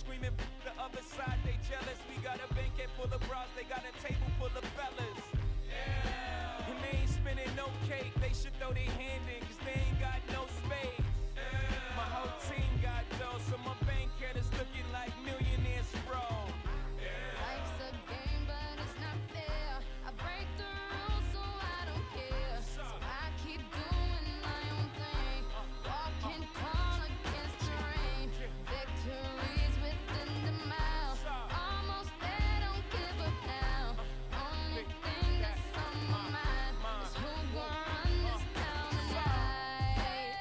screaming the other side, they jealous. We got a banquet full of bras, they got a table full of fellas. Yeah. And they ain't spinning no cake, they should throw their hand in, cause they ain't got no space. Yeah. My whole team got dough, so my bank account is looking like millionaire sprawl. Life's a game, but it's not fair. I break the rules, so I don't care. So I keep doing my own thing. Walking tall against the rain. Victories within the mile. Almost there, don't give up now. Only thing that's on my mind is who gon' run this town tonight.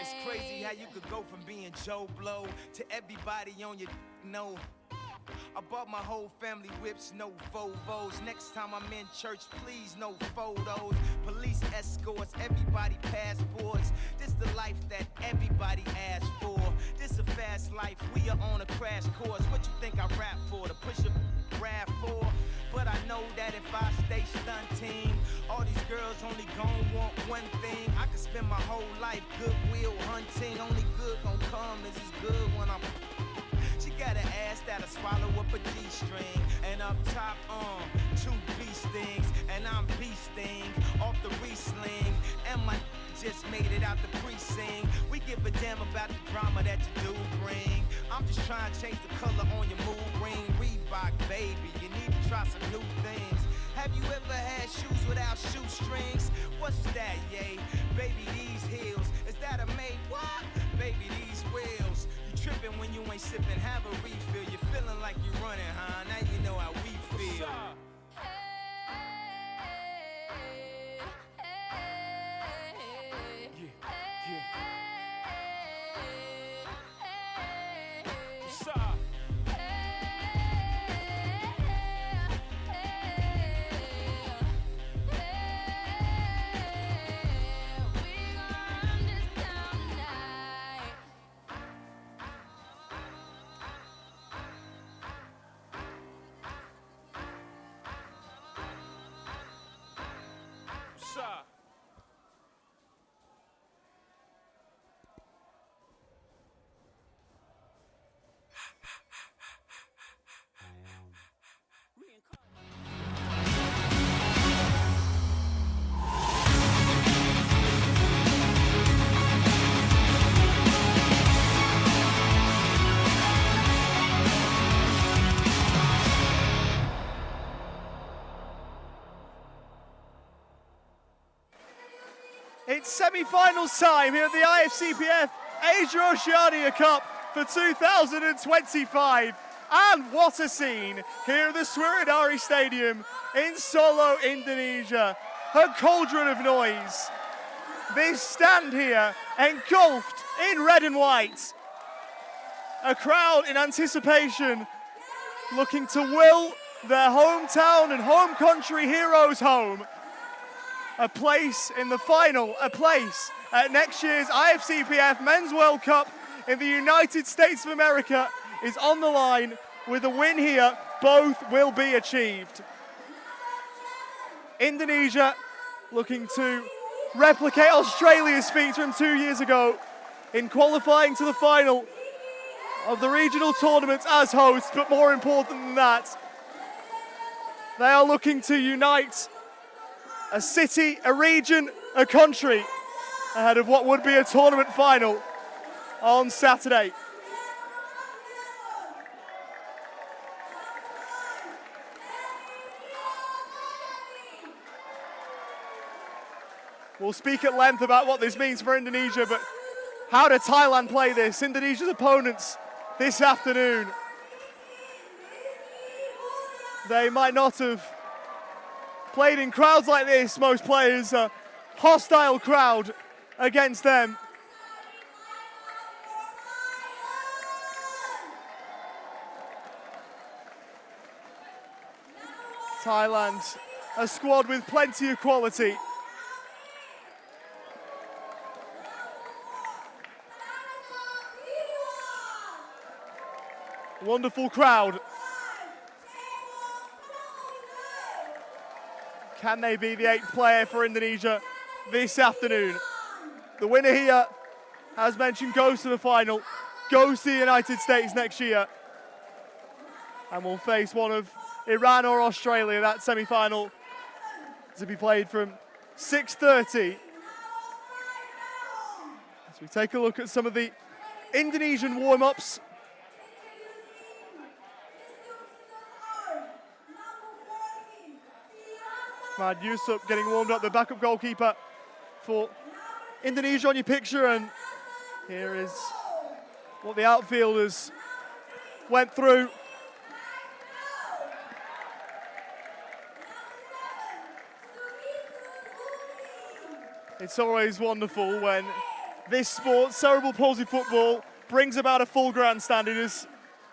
It's crazy how you could go from being Joe Blow to everybody on your know. I bought my whole family whips, no Volvos. Next time I'm in church, please no photos. Police escorts, everybody passports. This the life that everybody asks for. This a fast life, we are on a crash course. What you think I rap for? To push a rap for? But I know that if I stay stunting, all these girls only gon' want one thing. I could spend my whole life goodwill hunting. Only good gon' come is as good when I'm. She got an ass that'll swallow up a G-string. And up top, 2 B-stings. And I'm B-sting off the re-sling. And my just made it out the precinct. We give a damn about the drama that you do bring. I'm just trying to change the color on your mood ring. Reebok, baby, you need to try some new things. Have you ever had shoes without shoestrings? What's that, yay? Baby, these heels. Is that a made what? Baby, these wheels. You tripping when you ain't sipping, have a refill. You're feeling like you're running, huh? Now you know how we feel. It's semi-finals time here at the IFCPF Asia-Oceania Cup for 2025. And what a scene here at the Swiridari Stadium in Solo, Indonesia. A cauldron of noise. They stand here engulfed in red and white. A crowd in anticipation, looking to will their hometown and home country heroes home. A place in the final, a place at next year's IFCPF Men's World Cup in the United States of America is on the line. With a win here, both will be achieved. Indonesia looking to replicate Australia's feat from 2 years ago in qualifying to the final of the regional tournaments as hosts, but more important than that, they are looking to unite a city, a region, a country ahead of what would be a tournament final on Saturday. We'll speak at length about what this means for Indonesia, but how did Thailand play this? Indonesia's opponents this afternoon. They might not have played in crowds like this. Most players, a hostile crowd against them. Thailand, a squad with plenty of quality. Wonderful crowd. Can they be the 8th player for Indonesia this afternoon? The winner here, as mentioned, goes to the final, goes to the United States next year, and will face one of Iran or Australia. That semi-final to be played from 6:30. As we take a look at some of the Indonesian warm-ups. Ahmad Yusuf getting warmed up, the backup goalkeeper for Indonesia on your picture, and here is what the outfielders went through. It's always wonderful when this sport, cerebral palsy football, brings about a full grandstand. It has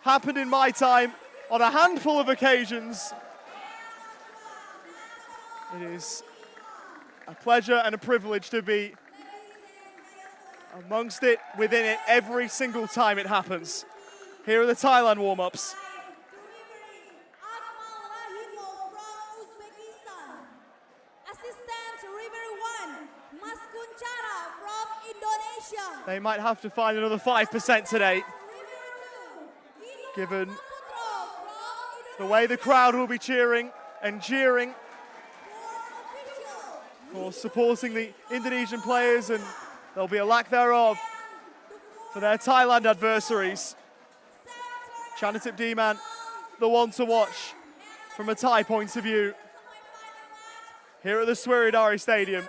happened in my time on a handful of occasions. It is a pleasure and a privilege to be amongst it, within it, every single time it happens. Here are the Thailand warm-ups. They might have to find another 5% today, given the way the crowd will be cheering and jeering for supporting the Indonesian players, and there'll be a lack thereof for their Thailand adversaries. Chanatip Diman, the one to watch from a Thai point of view here at the Swiridari Stadium.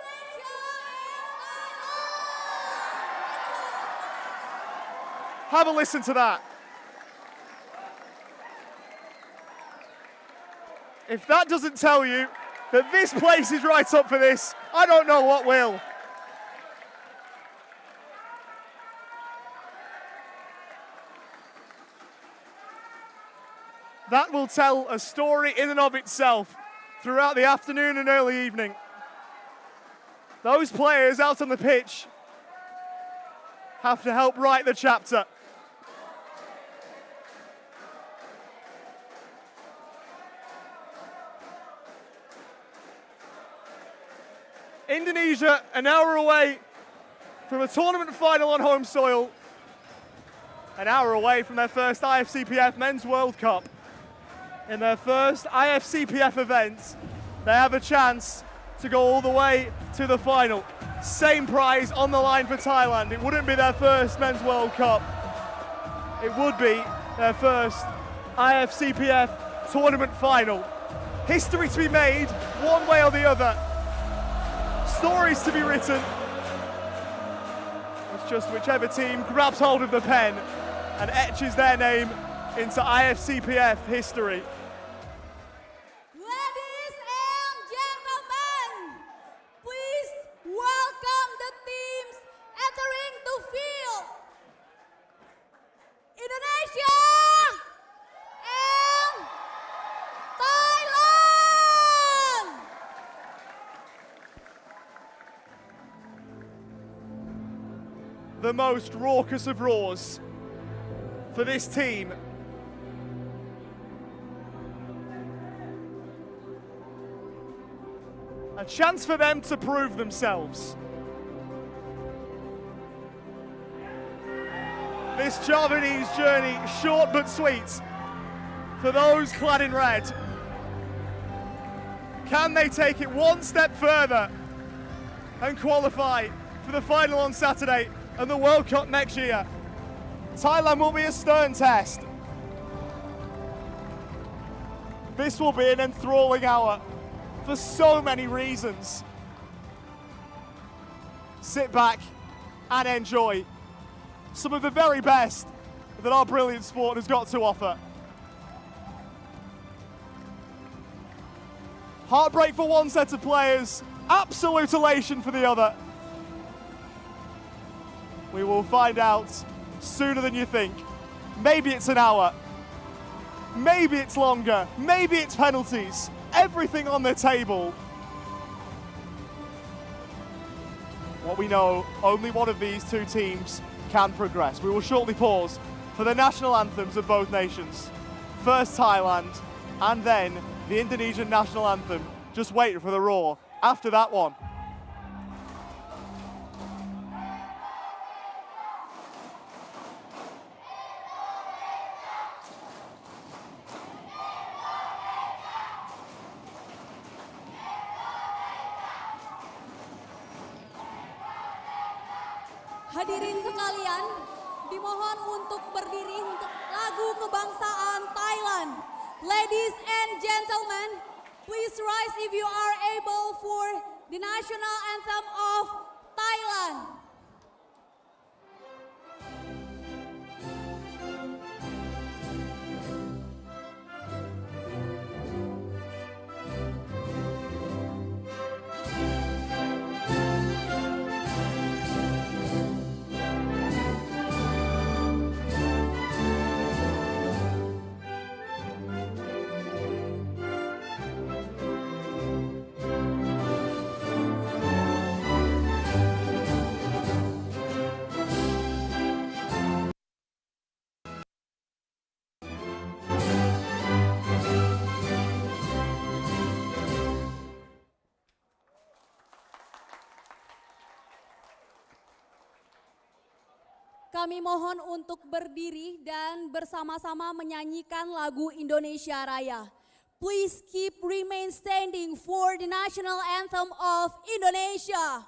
Have a listen to that. If that doesn't tell you that this place is right up for this, I don't know what will. That will tell a story in and of itself throughout the afternoon and early evening. Those players out on the pitch have to help write the chapter. Indonesia, an hour away from a tournament final on home soil, an hour away from their first IFCPF Men's World Cup. In their first IFCPF event, they have a chance to go all the way to the final. Same prize on the line for Thailand. It wouldn't be their first Men's World Cup. It would be their first IFCPF tournament final. History to be made, one way or the other. Stories to be written. It's just whichever team grabs hold of the pen and etches their name into IFCPF history. Ladies and gentlemen, please welcome the teams entering the field. Indonesia and Thailand. The most raucous of roars for this team. A chance for them to prove themselves. This Javanese journey, short but sweet, for those clad in red. Can they take it one step further and qualify for the final on Saturday and the World Cup next year? Thailand will be a stern test. This will be an enthralling hour for so many reasons. Sit back and enjoy some of the very best that our brilliant sport has got to offer. Heartbreak for one set of players, absolute elation for the other. We will find out sooner than you think. Maybe it's an hour. Maybe it's longer. Maybe it's penalties. Everything on the table. What we know, only one of these two teams can progress. We will shortly pause for the national anthems of both nations. First Thailand, and then the Indonesian national anthem just waiting for the roar after that one. Hadirin sekalian, dimohon untuk berdiri untuk lagu kebangsaan Thailand. Ladies and gentlemen, please rise if you are able for the national anthem of Thailand. Kami mohon untuk berdiri dan bersama-sama menyanyikan lagu Indonesia Raya. Please keep remain standing for the national anthem of Indonesia.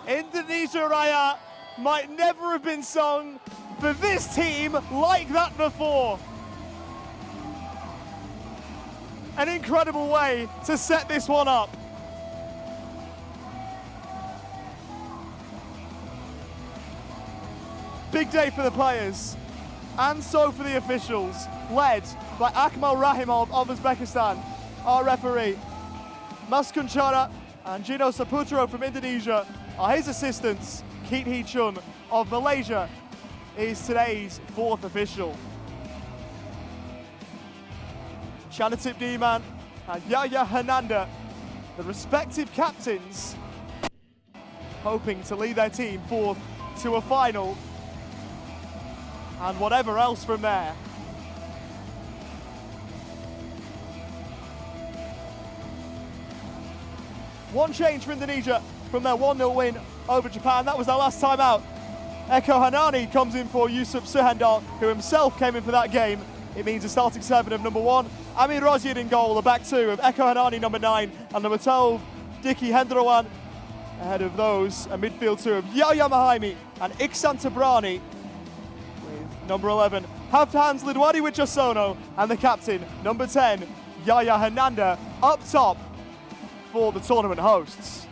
Indonesia Raya might never have been sung for this team like that before. An incredible way to set this one up. Big day for the players, and so for the officials, led by Akmal Rahimov of Uzbekistan, our referee. Mas Kunchara and Gino Saputro from Indonesia are his assistants. Keat Hee Chun of Malaysia is today's fourth official. Chanatip Diman and Yahya Hernanda, the respective captains, hoping to lead their team forth to a final and whatever else from there. One change for Indonesia from their 1-0 win over Japan. That was their last time out. Eko Hanani comes in for Yusuf Suhandal, who himself came in for that game. It means a starting 7 of number 1, Amir Rozier in goal, a back 2 of Eko Hanani, number 9, and number 12, Diki Hendrawan. Ahead of those, a midfield 2 of Yahya Mahaimi and Iksan Tabrani, with number 11, Haftanz Lidwadi Wichasono, and the captain, number 10, Yahya Hernanda, up top for the tournament hosts.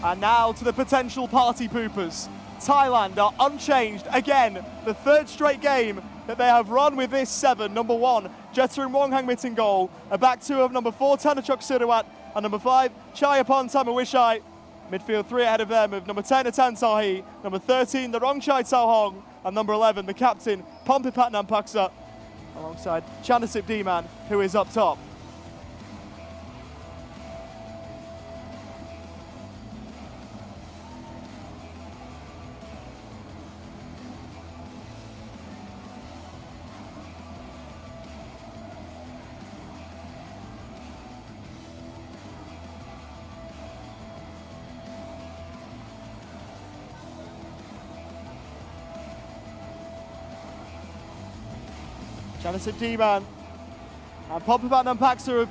And now to the potential party poopers. Thailand are unchanged again, the third straight game that they have run with this 7. Number 1, Jetharum Wonghang in goal. A back 2 of number 4, Tanachok Sirawat, and number 5, Chayapan Tamawishai. Midfield 3 ahead of them of number 10, Atan Tahi, number 13, the Rongchai Tsao Hong, and number 11, the captain, Pompipat Nampaksa, alongside Chanasip D-Man, who is up top. Chanasip D-Man and Pompipat Nampaksa have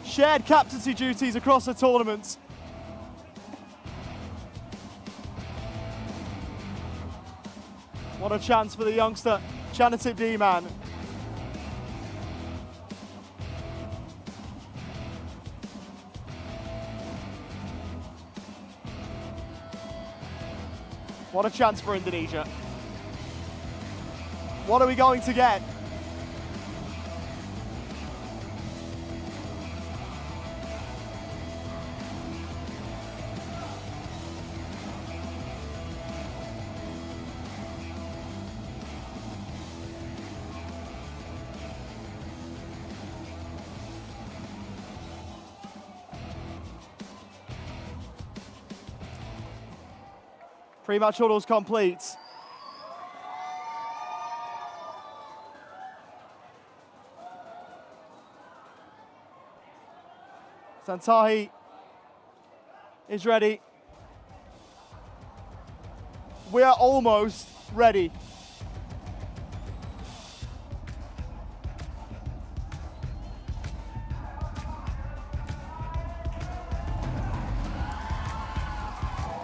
shared captaincy duties across the tournament. What a chance for the youngster, Chanasip D-Man. What a chance for Indonesia. What are we going to get? Pre-match huddles complete. Santahi is ready. We are almost ready.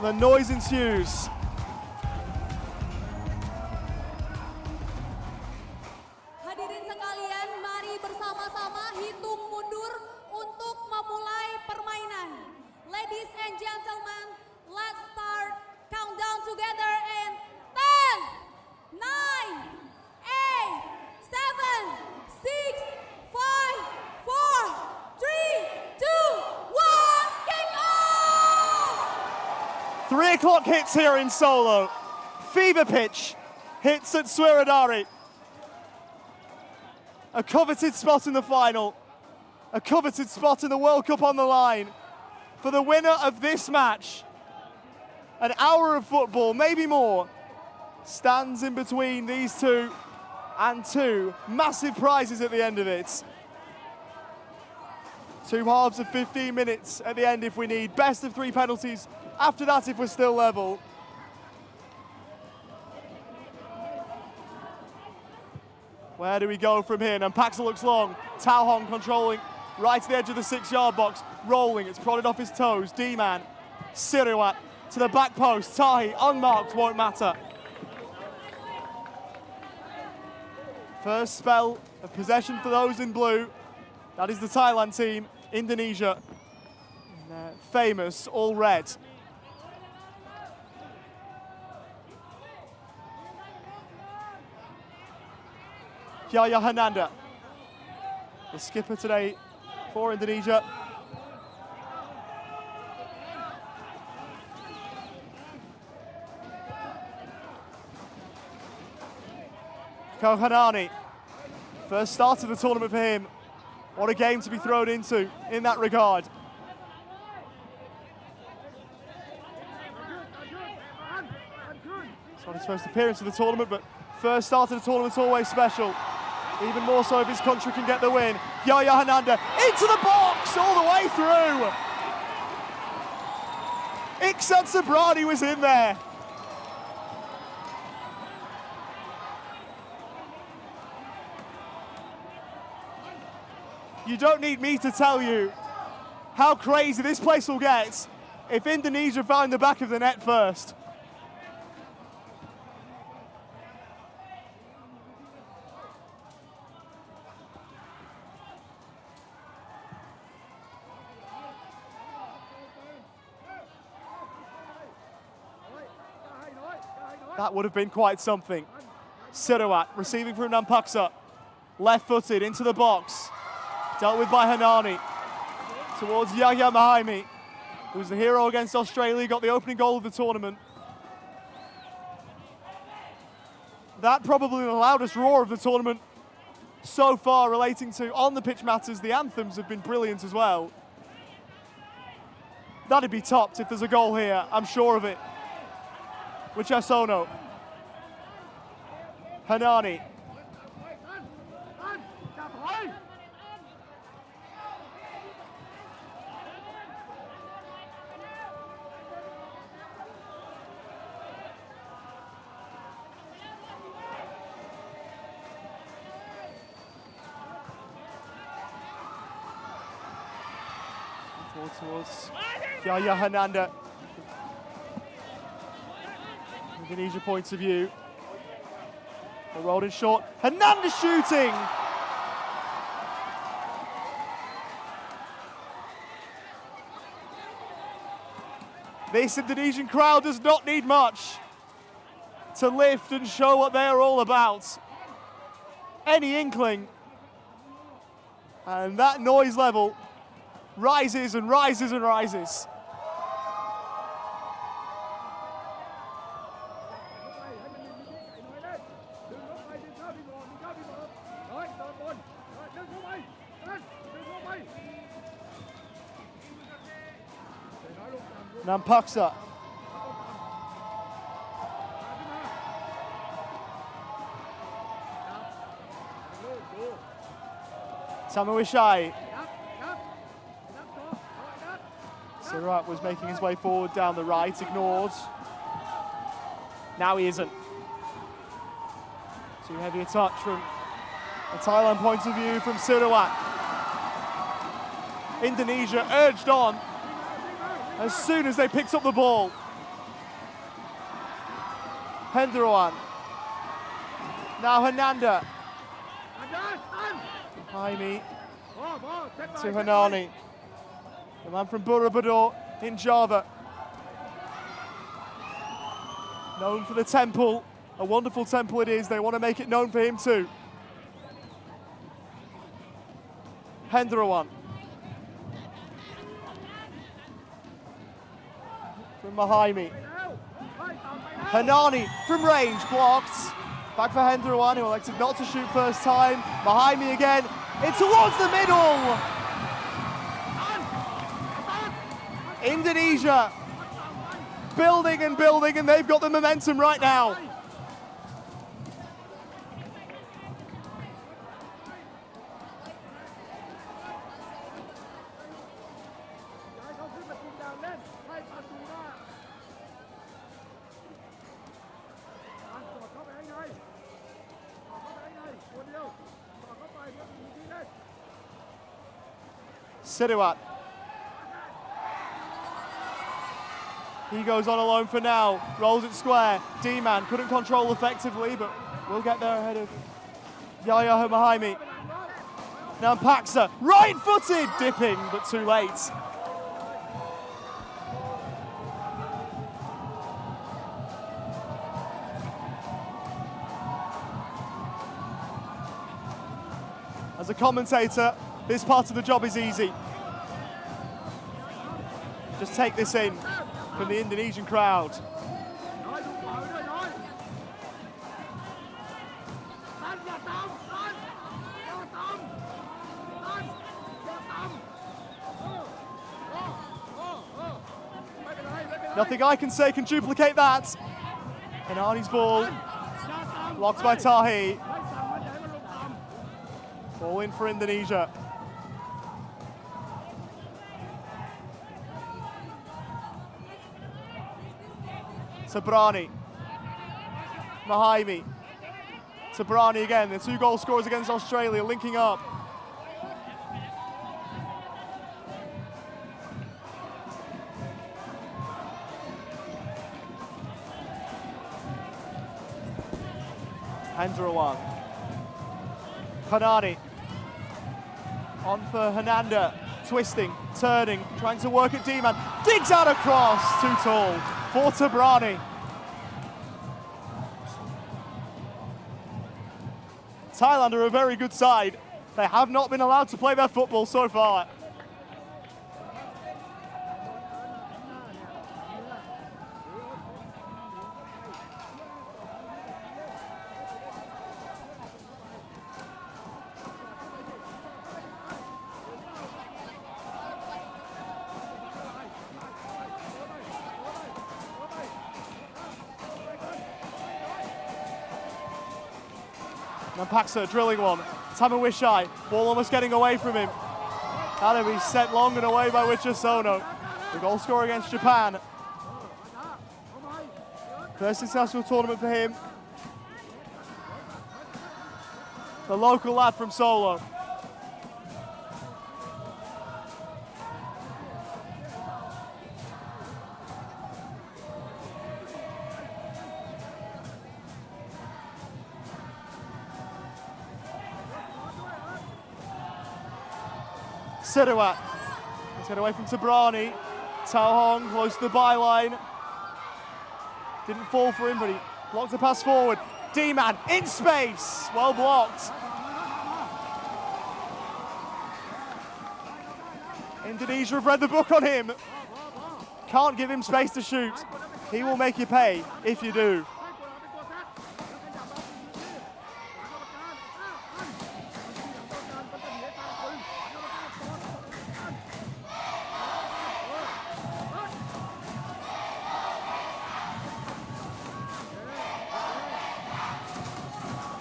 The noise ensues. Hadirin sekalian, mari bersama-sama hitung mundur untuk memulai permainan. Ladies and gentlemen, let's start countdown together in 10, 9, 8, 7, 6, 5, 4, 3, 2, 1, kick off! 3 o'clock hits here in Solo. Fever pitch hits at Swiradari. A coveted spot in the final. A coveted spot in the World Cup on the line. For the winner of this match, an hour of football, maybe more, stands in between these two and 2 massive prizes at the end of it. 2 halves of 15 minutes at the end if we need. Best of 3 penalties. After that, if we're still level. Where do we go from here? And Paxa looks long. Tao Hong controlling right to the edge of the 6-yard box. Rolling, it's prodded off his toes. D-Man, Sirawat to the back post. Tahi, unmarked, won't matter. First spell of possession for those in blue. That is the Thailand team. Indonesia, famous, all red. Yahya Hananda, the skipper today for Indonesia. Kohanani, first start of the tournament for him. What a game to be thrown into in that regard. It's not his first appearance of the tournament, but first start of the tournament's always special. Even more so if his country can get the win. Yahya Hananda into the box, all the way through. Iksan Sabrani was in there. You don't need me to tell you how crazy this place will get if Indonesia find the back of the net first. That would have been quite something. Sirawat receiving from Nampaksa. Left-footed into the box. Dealt with by Hanani. Towards Yahya Mahaimi, who's the hero against Australia, got the opening goal of the tournament. That probably the loudest roar of the tournament so far relating to on-the-pitch matters. The anthems have been brilliant as well. That'd be topped if there's a goal here, I'm sure of it. Wichasono. Hanani. Towards Yahya Hananda. Indonesia points of view. They rolled in short. Hananda shooting! This Indonesian crowd does not need much to lift and show what they are all about. Any inkling, and that noise level rises and rises and rises. Nampaksa. Tamawishai. Sirawat was making his way forward down the right, ignored. Now he isn't. Too heavy a touch from a Thailand point of view from Sirawat. Indonesia urged on as soon as they picked up the ball. Henderawan. Now Hananda. Jaime to Hanani. The man from Borobudur in Java. Known for the temple. A wonderful temple it is. They want to make it known for him too. Henderawan. From Mahaimi. Hanani from range, blocked. Back for Henderawan, who elected not to shoot first time. Mahaimi again. It's towards the middle. Indonesia building and building, and they've got the momentum right now. Sirawat. He goes on alone for now, rolls it square. D-Man couldn't control effectively, but we'll get there ahead of Yahya Mahaimi. Nampaksa, right-footed, dipping, but too late. As a commentator, this part of the job is easy. Just take this in from the Indonesian crowd. Nothing I can say can duplicate that. And Arnie's ball, blocked by Tahi. Ball in for Indonesia. Sabrani. Mahaimi. Sabrani again, the 2 goal scorers against Australia linking up. Henderawan. Hanani. On for Hananda. Twisting, turning, trying to work at D-Man. Digs out across, too tall for Tabrani. Thailand are a very good side. They have not been allowed to play their football so far. Nampaksa drilling one. Tamawishai, ball almost getting away from him. That'll be sent long and away by Wichasono. The goal scorer against Japan. First international tournament for him. The local lad from Solo. Sirawat. Let's get away from Tabrani. Tao Hong close to the byline. Didn't fall for him, but he blocked the pass forward. D-Man in space. Well blocked. Indonesia have read the book on him. Can't give him space to shoot. He will make you pay if you do.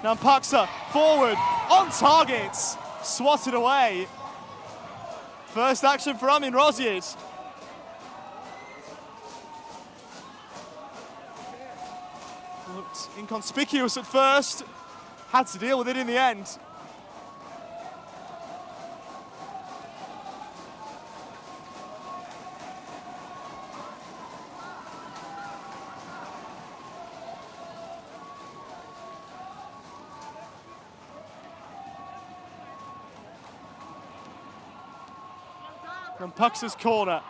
Nampaksa forward, on target, swatted away. First action for Amin Rozier. Looked inconspicuous at first, had to deal with it in the end. From Pux's corner,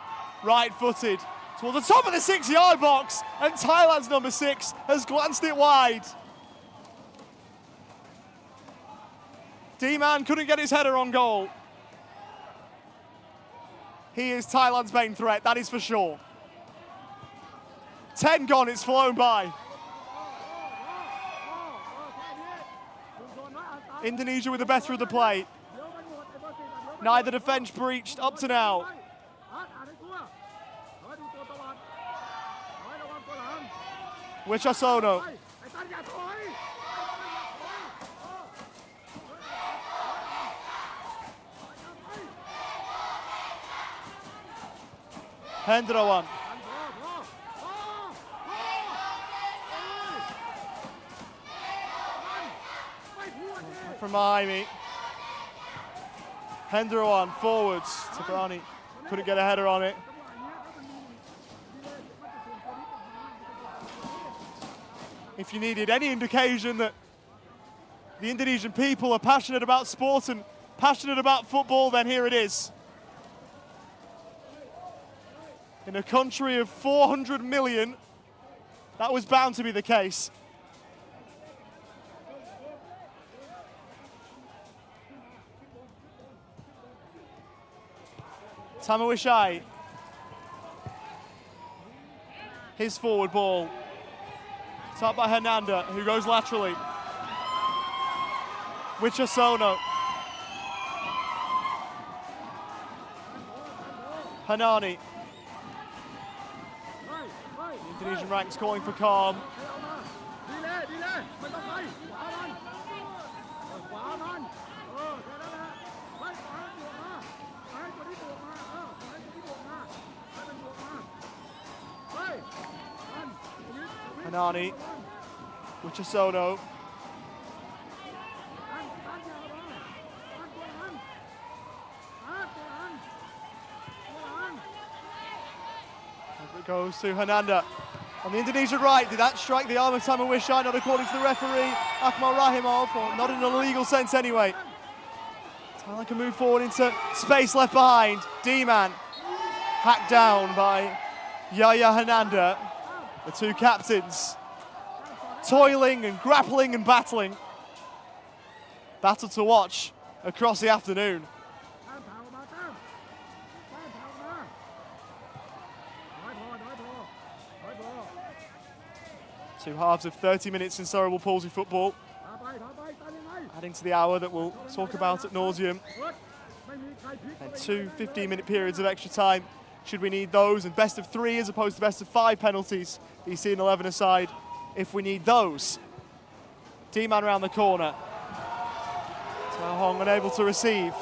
right-footed toward the top of the 6-yard box, and Thailand's number 6 has glanced it wide. D-Man couldn't get his header on goal. He is Thailand's main threat, that is for sure. 10 gone, it's flown by. Indonesia with the better of the play. Neither defence breached up to now. Wichasono. Hendrawan. From Miami. Hendrawan forwards. Tabrani couldn't get a header on it. If you needed any indication that the Indonesian people are passionate about sport and passionate about football, then here it is. In a country of 400 million, that was bound to be the case. Tamawishai. His forward ball. Top by Hernanda, who goes laterally. Wichasono. Hanani. The Indonesian ranks calling for calm. Hanani, Wichasono. It goes to Hernanda. On the Indonesian right, did that strike the arm of Tamawishai? Not according to the referee, Akmal Rahimov, or not in a legal sense anyway. Thailand can move forward into space left behind. D-Man hacked down by Yaya Hernanda. The two captains toiling and grappling and battling. battle to watch across the afternoon. Two halves of 30 minutes in cerebral palsy football, adding to the hour that we'll talk about at nauseum. And two 15-minute periods of extra time, should we need those, and best of 3 as opposed to best of 5 penalties that you see in 11 aside, if we need those. D-man around the corner. Tao Hong unable to receive.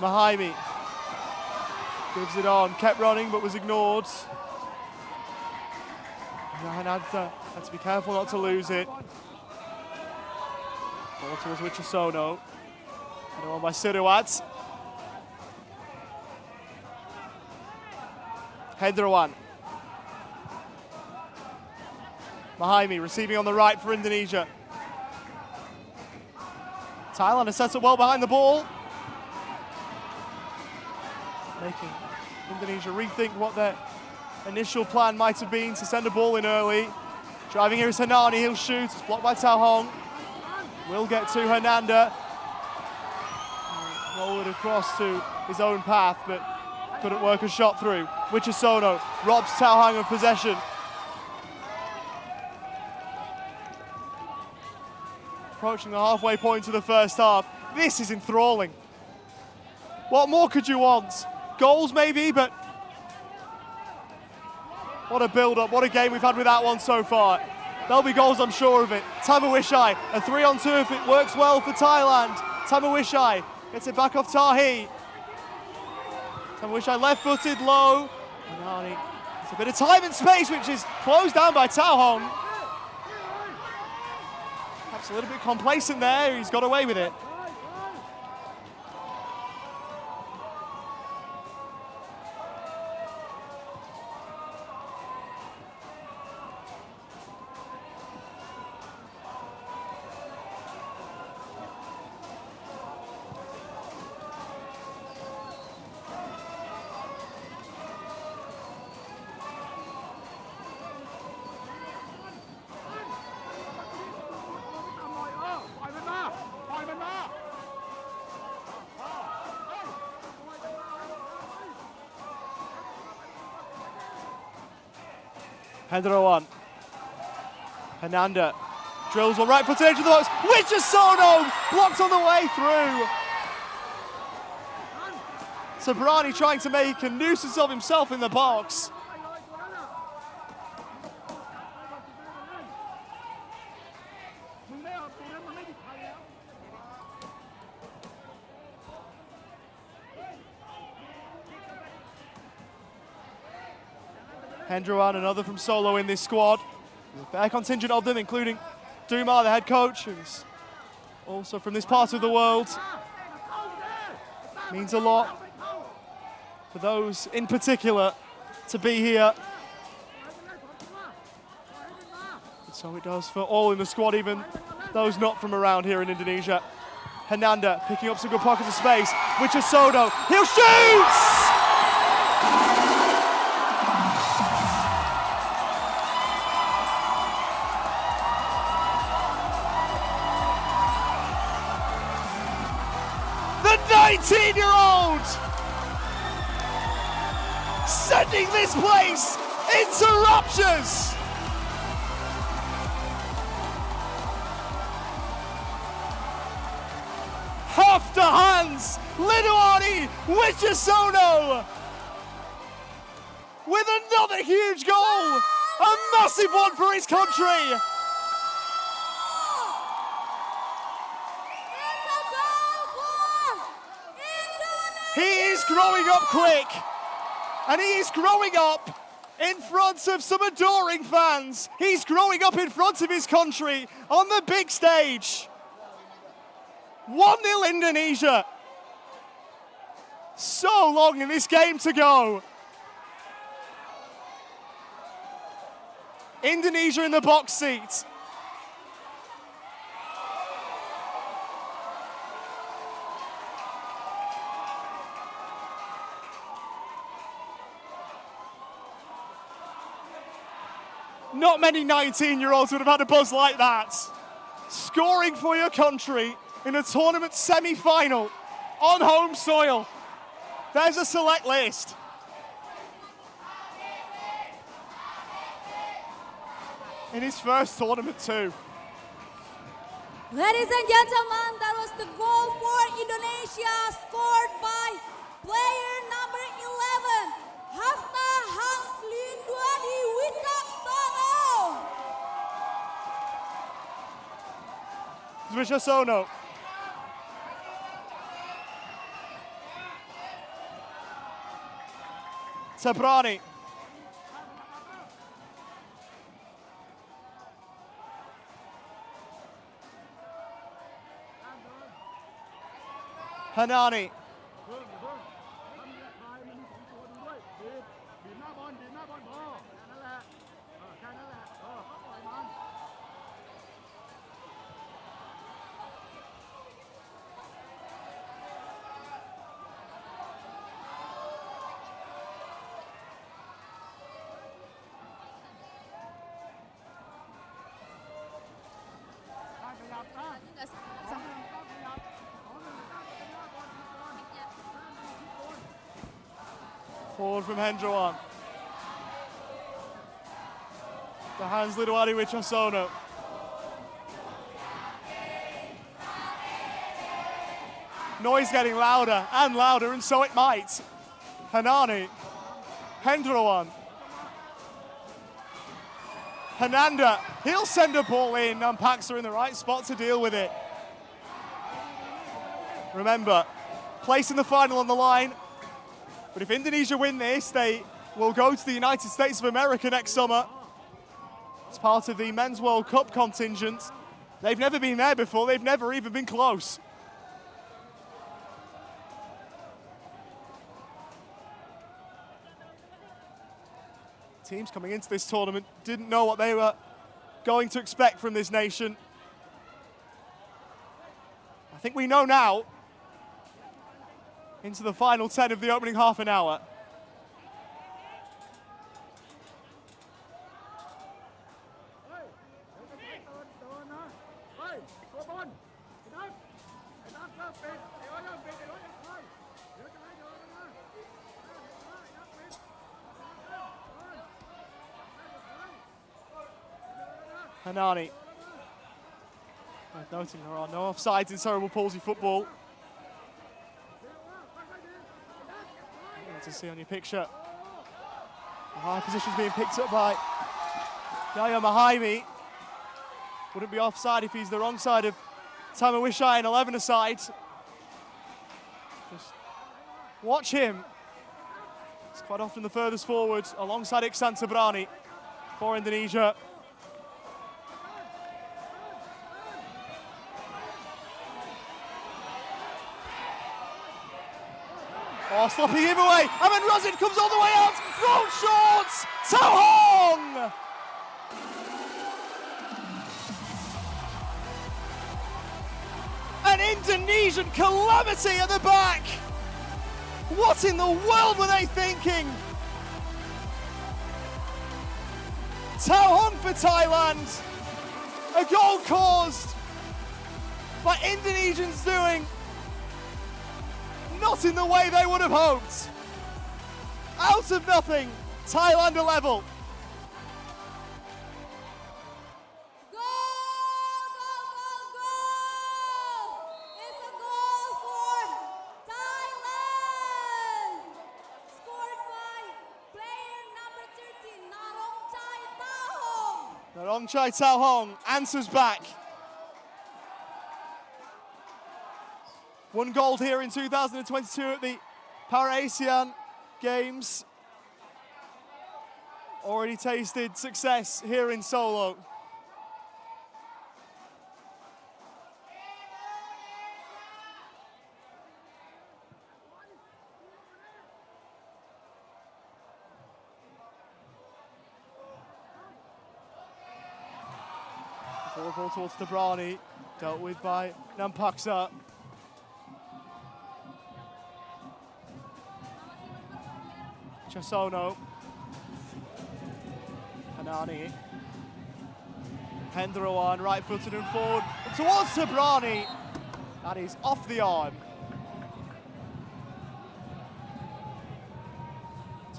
Mahaimi gives it on, kept running but was ignored. Hernanda had to be careful not to lose it. Ball towards Wichisono. And on by Siruat. Hendrawan. Mahaimi receiving on the right for Indonesia. Thailand has set up well behind the ball, making Indonesia rethink what their initial plan might have been to send a ball in early. Driving here is Hanani, he'll shoot, it's blocked by Tao Hong. Will get to Hernanda. Roll it across to his own path, but couldn't work a shot through. Wichisono robs Tao Hong of possession. Approaching the halfway point of the first half. This is enthralling. What more could you want? Goals maybe, but what a build-up, what a game we've had with that one so far. There'll be goals, I'm sure of it. Tamawishai, a 3-on-2 if it works well for Thailand. Tamawishai gets it back off Tahi. Tamawishai left-footed, low. Nani, it's a bit of time and space, which is closed down by Tao Hong. Perhaps a little bit complacent there, he's got away with it. Hendrawan. Hernanda drills one right foot edge of the box. Wichisono blocked on the way through. Sabrani trying to make a nuisance of himself in the box. Hendrawan, another from Solo in this squad. A fair contingent of them, including Dumar, the head coach, who's also from this part of the world. Means a lot for those in particular to be here. And so it does for all in the squad, even those not from around here in Indonesia. Hernanda picking up some good pockets of space. Wichisono, he'll shoot! The 19-year-old sending this place into raptures. Half the hands, Linuani Wichisono with another huge goal, a massive one for his country. He is growing up quick, and he is growing up in front of some adoring fans. He's growing up in front of his country on the big stage. 1-0 Indonesia. So long in this game to go. Indonesia in the box seat. Not many 19-year-olds would have had a buzz like that. Scoring for your country in a tournament semi-final on home soil. There's a select list. In his first tournament too. Ladies and gentlemen, that was the goal for Indonesia, scored by player number 11, Hafta Hanslinduadi Wicaksono. Zwishasono. Tabrani. Hanani. Forward from Hendroan. The hands Lidoari with Chasono. Noise getting louder and louder, and so it might. Hanani. Hendroan. Hananda. He'll send a ball in, and Pax are in the right spot to deal with it. Remember, place in the final on the line. But if Indonesia win this, they will go to the United States of America next summer. It's part of the Men's World Cup contingent. They've never been there before. They've never even been close. Teams coming into this tournament didn't know what they were going to expect from this nation. I think we know now. Into the final 10 of the opening half an hour. Hanani. Worth noting there are no offsides in cerebral palsy football. To see on your picture. The high position's being picked up by Yaya Mahaimi. Wouldn't be offside if he's the wrong side of Tamawishai and 11 aside. Just watch him. He's quite often the furthest forward alongside Iksan Tabrani for Indonesia. Oh, sloppy giveaway. And then Rozin comes all the way out. Roll shorts. Tao Hong. An Indonesian calamity at the back. What in the world were they thinking? Tao Hong for Thailand. A goal caused by Indonesians doing not in the way they would have hoped. Out of nothing, Thailand are level. Goal! It's a goal for Thailand! Scored by player number 13, Narongchai Tahong. Narongchai Tahong answers back. Won gold here in 2022 at the Para-ASEAN Games. Already tasted success here in Solo. Forward ball towards Tabrani, dealt with by Nampaksa. Chasono. Hanani. Hendrawan, right-footed and forward towards Tabrani. That is off the arm.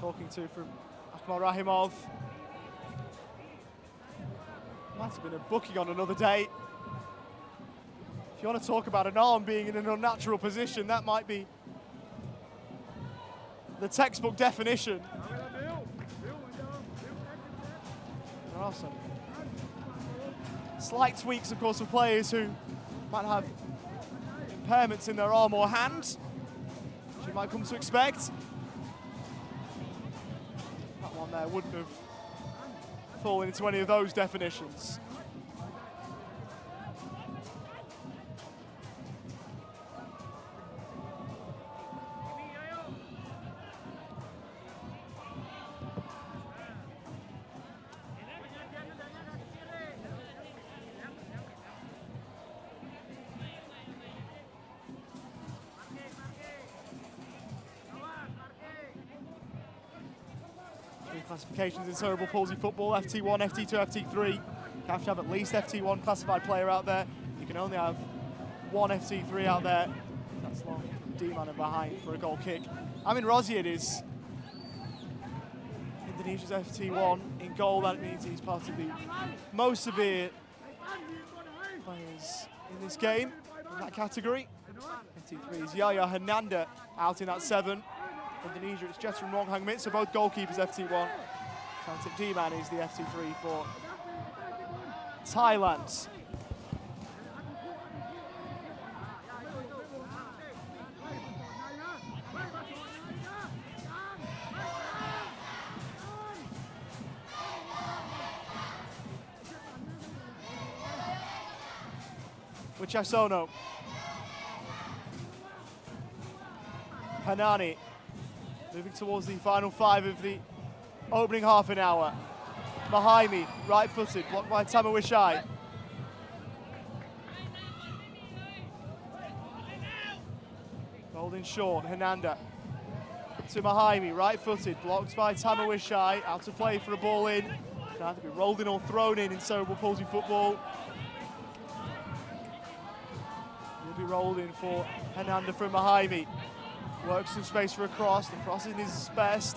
Talking to from Akmal Rahimov. Might have been a booking on another day. If you want to talk about an arm being in an unnatural position, that might be the textbook definition. There are some slight tweaks, of course, for players who might have impairments in their arm or hand, which you might come to expect. That one there wouldn't have fallen into any of those definitions. Classifications in cerebral palsy football: FT1, FT2, FT3. You have to have at least FT1 classified player out there. You can only have one FT3 out there. That's long from D-man and behind for a goal kick. Amin Rozier is Indonesia's FT1 in goal. That means he's part of the most severe players in this game, in that category. FT3 is Yaya Hernanda out in that 7. Indonesia, it's Jetron Wong Hang Mit, so both goalkeepers FT1. Counting D-man is the FT3 for Thailand. With Chasono. Hanani. Moving towards the final 5 of the opening half an hour. Mahaimi, right-footed, blocked by Tamawishai. Rolled in short, Hernanda. To Mahaimi, right-footed, blocked by Tamawishai. Out of play for a ball in. Can either be rolled in or thrown in cerebral palsy football. Will be rolled in for Hernanda from Mahaimi. Works some space for a cross. The crossing is his best.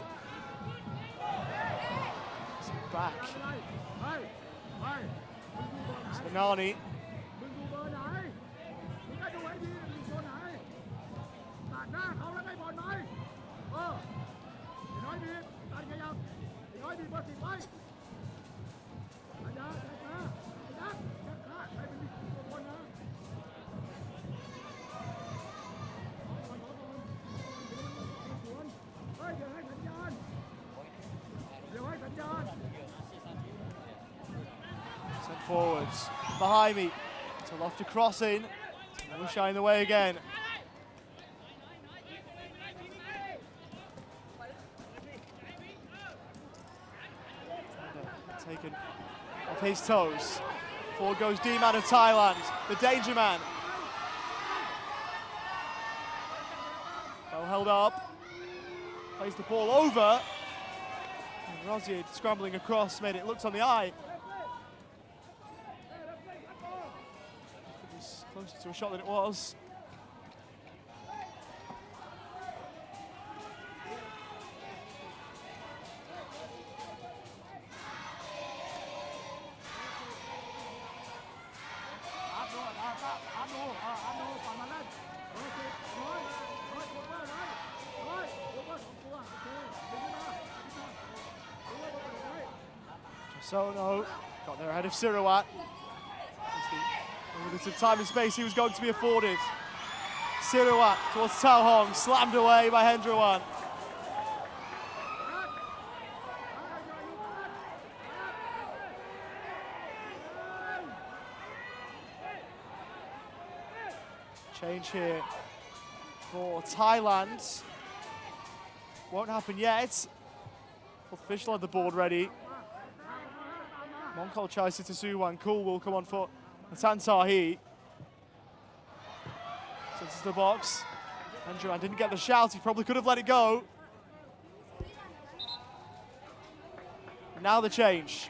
Back. Nani. Sent forwards. Behind me. To loft a cross in. And we're showing the way again. Taken off his toes. Forward goes D-man of Thailand, the danger man. Well held up. Plays the ball over. And Rozier scrambling across, made it look on the eye. It was closer to a shot than it was. Sono got there ahead of Sirawat. A bit of time and space he was going to be afforded. Sirawat towards Tao Hong, slammed away by Hendrawan. Change here for Thailand. Won't happen yet. Fourth official on the board ready. Monkol tries it to Suwan. Cool will come on for Tantahi. Sends it to the box. Andrew didn't get the shout. He probably could have let it go. Now the change.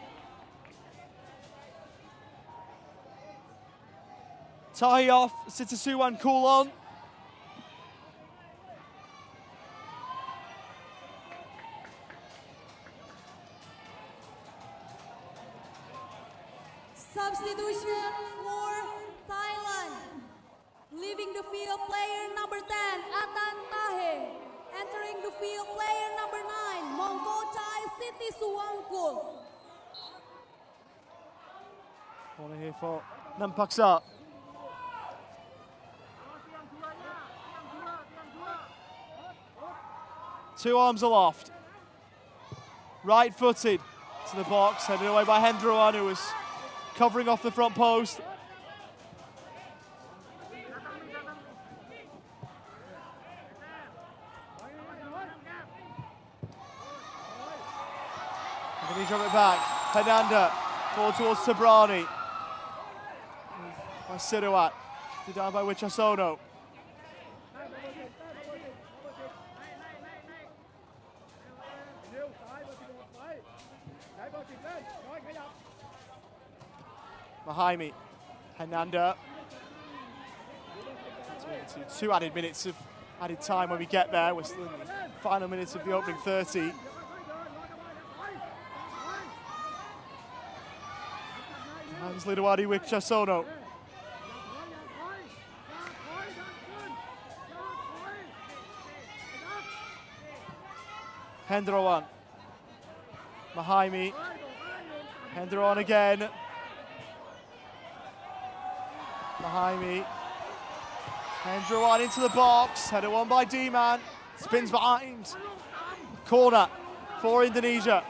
Tahi off, Sitasuwan Cool on. Substitution for Thailand. Leaving the field, player number 10, Atan Tahe. Entering the field, player number 9, Mongkochai Sitisuwangkul. Corner here for Nampaksa. Two arms aloft. Right-footed to the box, headed away by Hendroan, who was covering off the front post. And then he drove it back. Hernanda forward towards Sabrani. By Siruat. Shifted down by Wichasono. Mahaimi, Hernanda. Two added minutes of added time when we get there. We're still in the final minutes of the opening 30. Hans Lidwadi with Chasono. Hendroan. Mahaimi. Hendroan again. Mahaimi. Hendroan into the box. Header won by D-Man. Spins behind. Corner for Indonesia.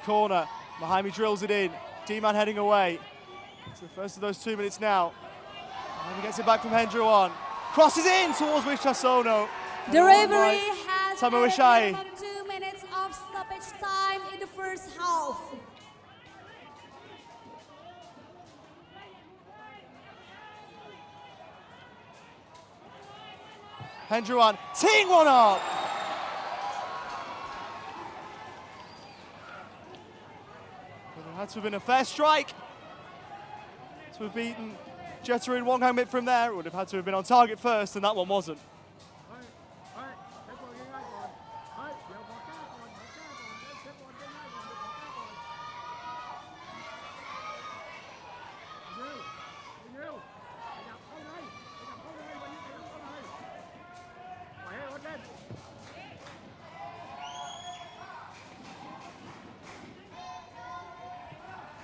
Corner. Mahaimi drills it in. D-Man heading away. It's the first of those 2 minutes now. Mahaimi gets it back from Hendroan. Crosses in towards Wichasono. The referee has Tamawishai. minimum 2 minutes of stoppage time in the first half. Hendroan teeing one up. Had to have been a fair strike to have beaten Jetta in Wonghang Mit from there. It would have had to have been on target first, and that one wasn't.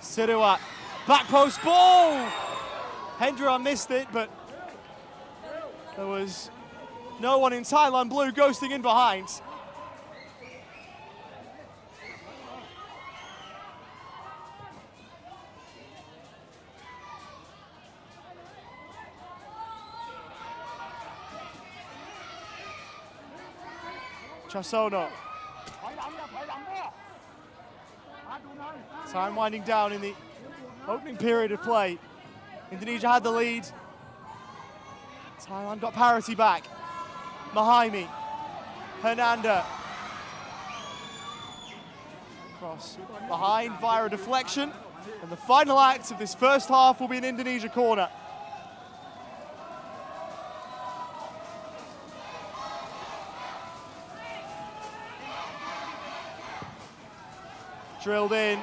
Siruat, back post ball. Hendroan missed it, but there was no one in Thailand blue ghosting in behind. Chasono. Time winding down in the opening period of play. Indonesia had the lead. Thailand got parity back. Mahaimi. Hernanda. Cross behind via a deflection. And the final act of this first half will be an Indonesia corner. Drilled in.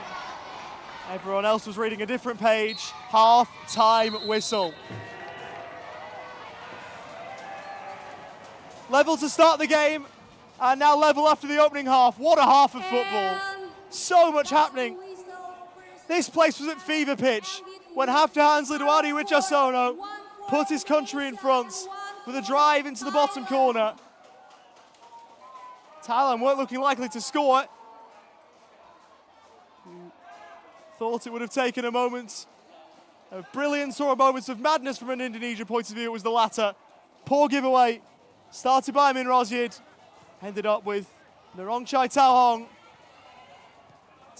Everyone else was reading a different page. Half-time whistle. Level to start the game, and now level after the opening half. What a half of football. So much happening. This place was at fever pitch when Hafta Hans Lidwadi Wichasono put his country in front with a drive into the bottom corner. Thailand weren't looking likely to score. Thought it would have taken a moment of brilliance or a moment of madness from an Indonesian point of view. It was the latter. Poor giveaway. Started by Min Rosyid. Ended up with Narongchai Tauhong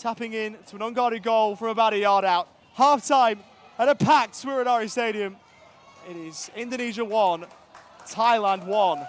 tapping in to an unguarded goal from about a yard out. Half time at a packed Swiradari Stadium. It is Indonesia 1, Thailand 1.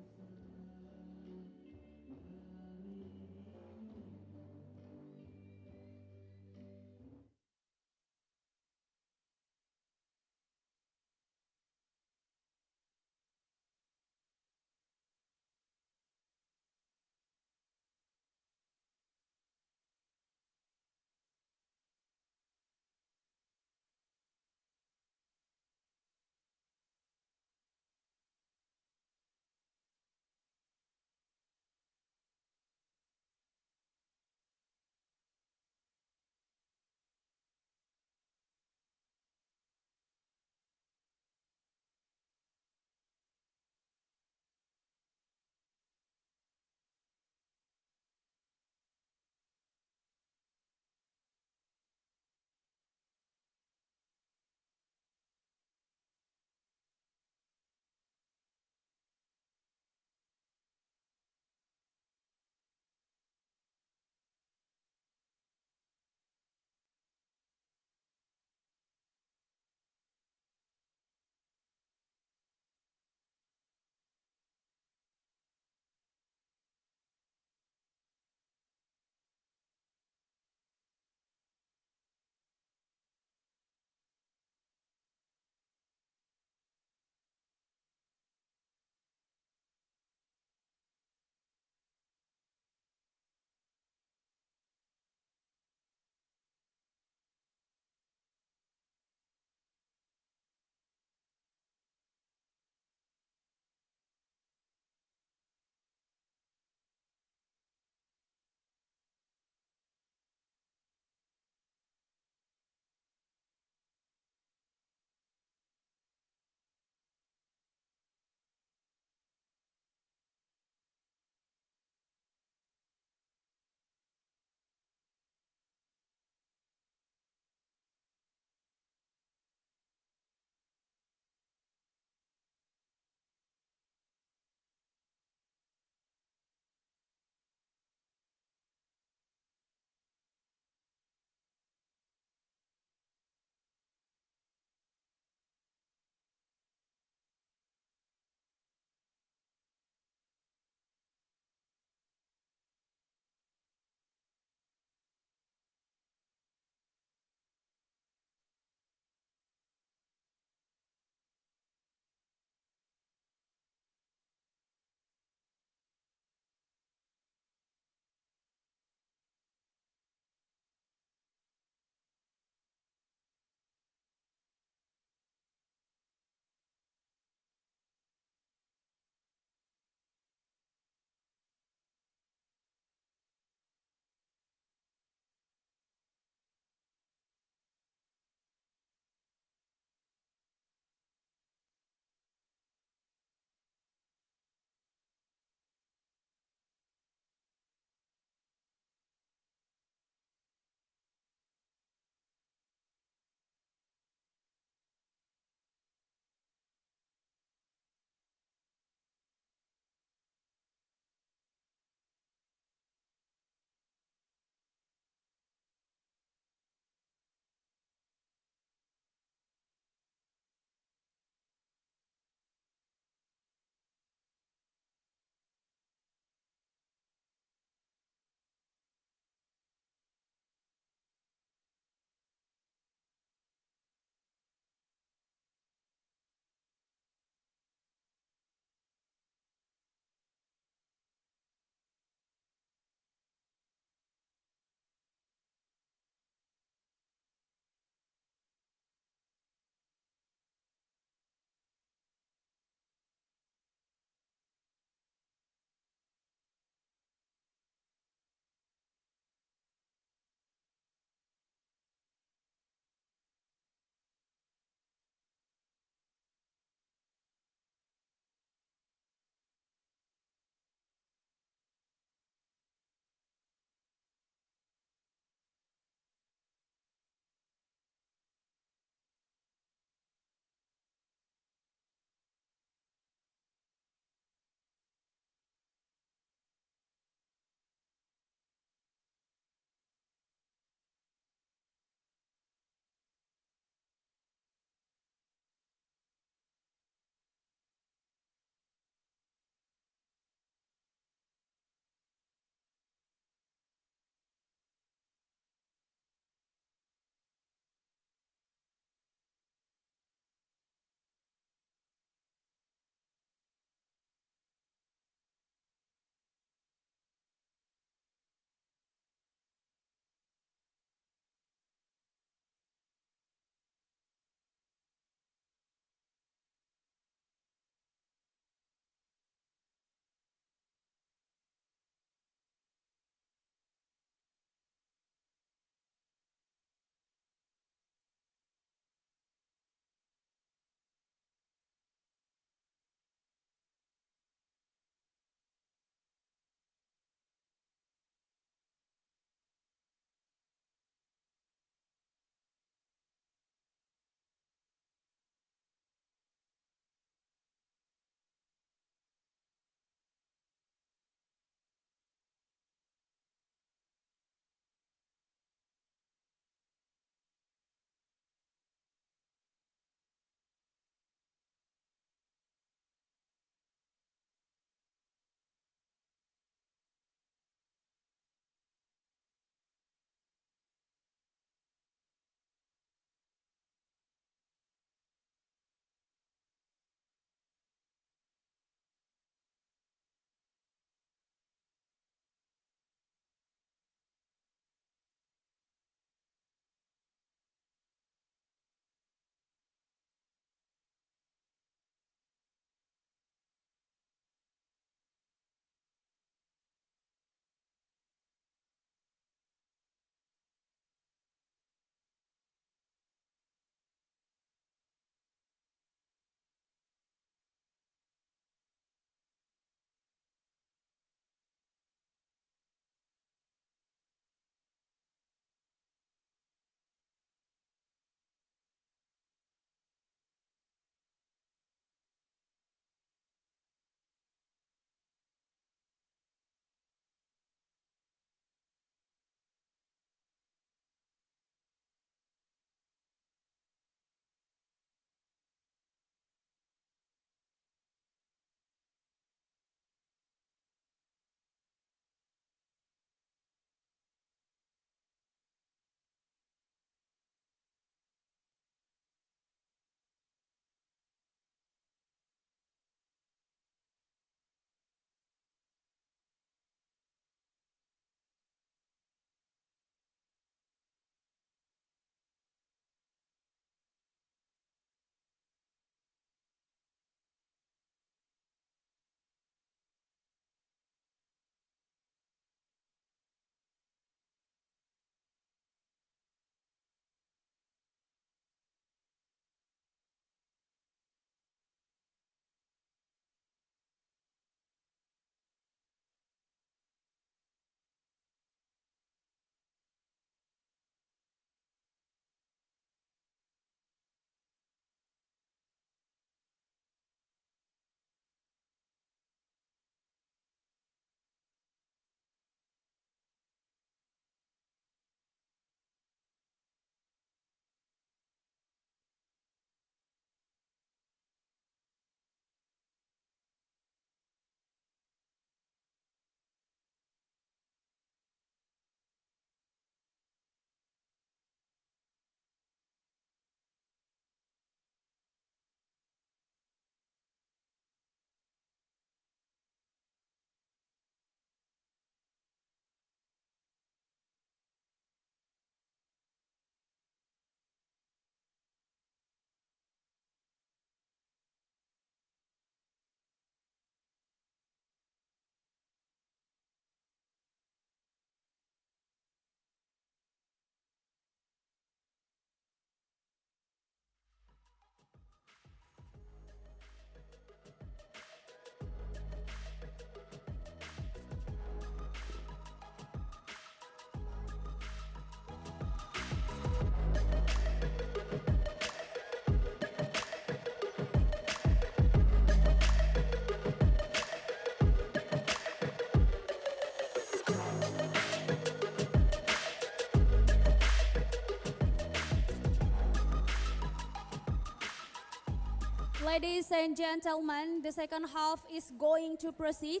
Ladies and gentlemen, the second half is going to proceed.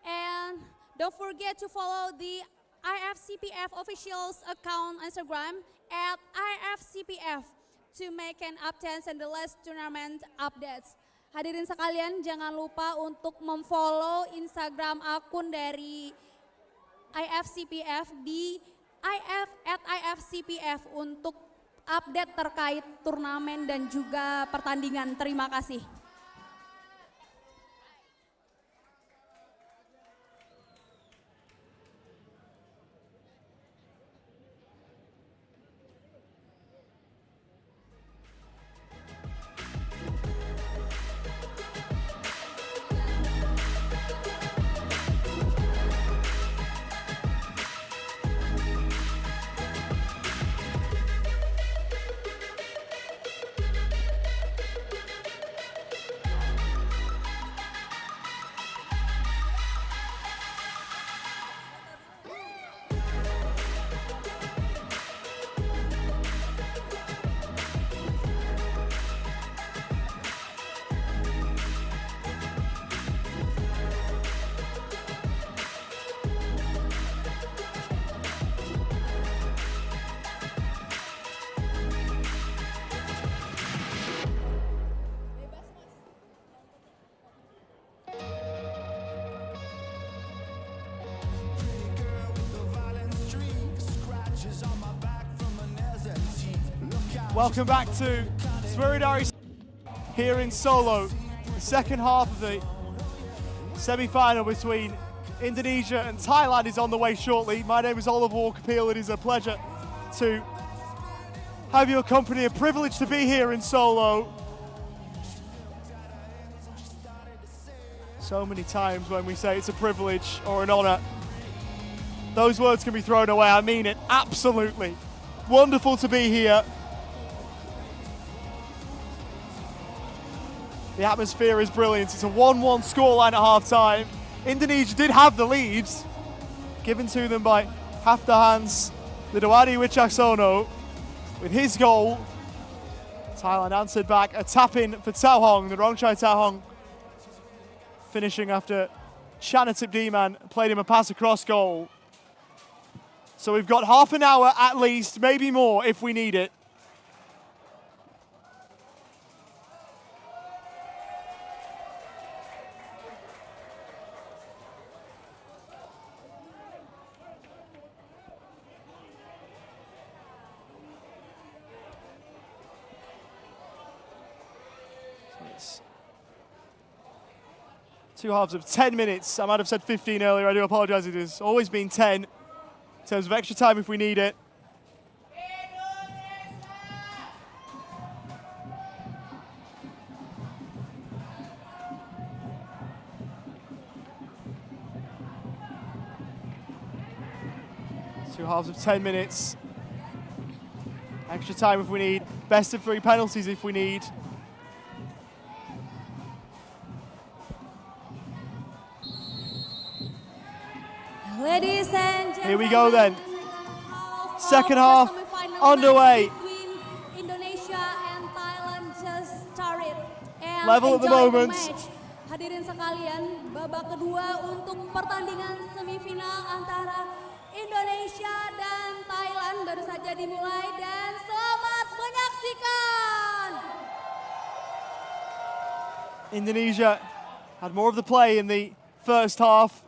And don't forget to follow the IFCPF officials account on Instagram at IFCPF to make an updates and the last tournament updates. Hadirin sekalian, jangan lupa untuk memfollow Instagram akun dari IFCPF di @IFCPF untuk update terkait turnamen dan juga pertandingan. Terima kasih. Welcome back to Swiridari here in Solo, the second half of the semi-final between Indonesia and Thailand is on the way shortly. My name is Oliver Walker-Peel. It is a pleasure to have your company, a privilege to be here in Solo. So many times when we say it's a privilege or an honor, those words can be thrown away. I mean it, absolutely. Wonderful to be here. The atmosphere is brilliant. It's a 1-1 scoreline at half-time. Indonesia did have the leads, given to them by Haftahans Lidawadi Wicaksono with his goal. Thailand answered back, a tap-in for Tao Hong, the Rongchai Tao Hong, finishing after Chanatip Diman played him a pass across goal. So we've got half an hour at least, maybe more if we need it. Two halves of 10 minutes. I might have said 15 earlier. I do apologize. It has always been 10 in terms of extra time if we need it. Two halves of 10 minutes. Extra time if we need. Best of 3 penalties if we need. Ladies and gentlemen, here we go then. Second half underway. Between Indonesia and Thailand just started. And level at the moment. Hadirin sekalian, babak kedua untuk pertandingan semifinal antara Indonesia dan Thailand baru saja dimulai dan selamat menyaksikan. Indonesia had more of the play in the first half.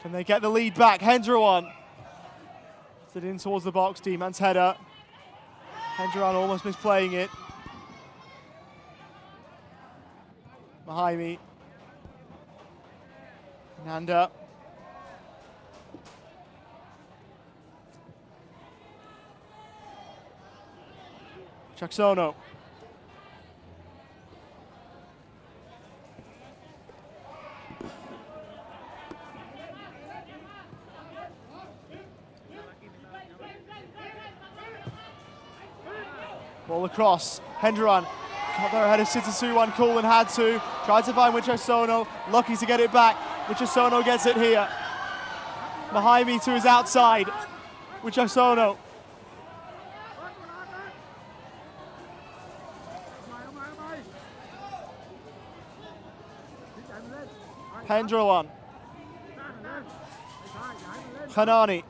Can they get the lead back? Hendrawan. Lifted in towards the box, D-man's header. Hendrawan almost misplaying it. Mahaimi. Nanda. Chaksono. Ball across, Hendran got there ahead of Sitasuwan, cool and had to. Tried to find Wicaksono, lucky to get it back. Wicaksono gets it here. Mahaimi to his outside. Wicaksono. Hendra one. Hanani.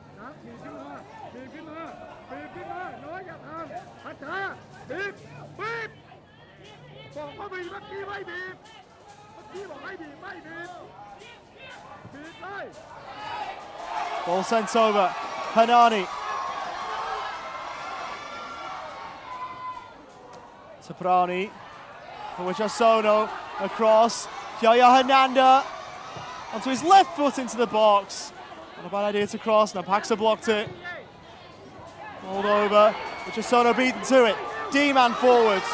Ball sent over. Hanani. Soprani. For Wichasono. Across. Yaya Hernanda. Onto his left foot into the box. Not a bad idea to cross. Napaxa blocked it. Rolled over. Wichasono beaten to it. D-man forwards.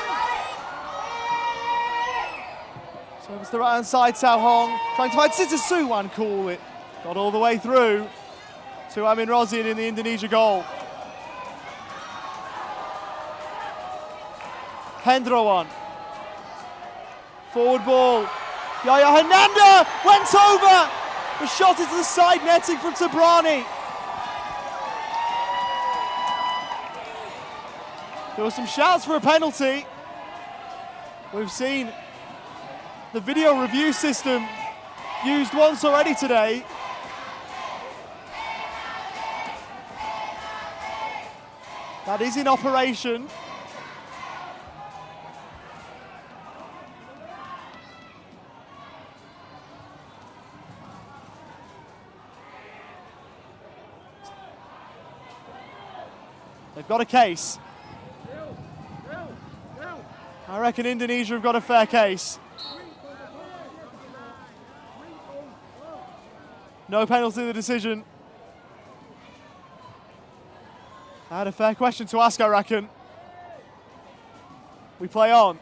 So it's the right hand side, Sao Hong. Trying to find Sitasuwan, cool it. Got all the way through to Amin Rozian in the Indonesia goal. Hendra one. Forward ball. Yaya Hernanda went over. The shot into the side netting from Tabrani. There were some shouts for a penalty. We've seen the video review system used once already today. That is in operation. They've got a case. I reckon Indonesia have got a fair case. No penalty, the decision. I had a fair question to ask, I reckon. We play on.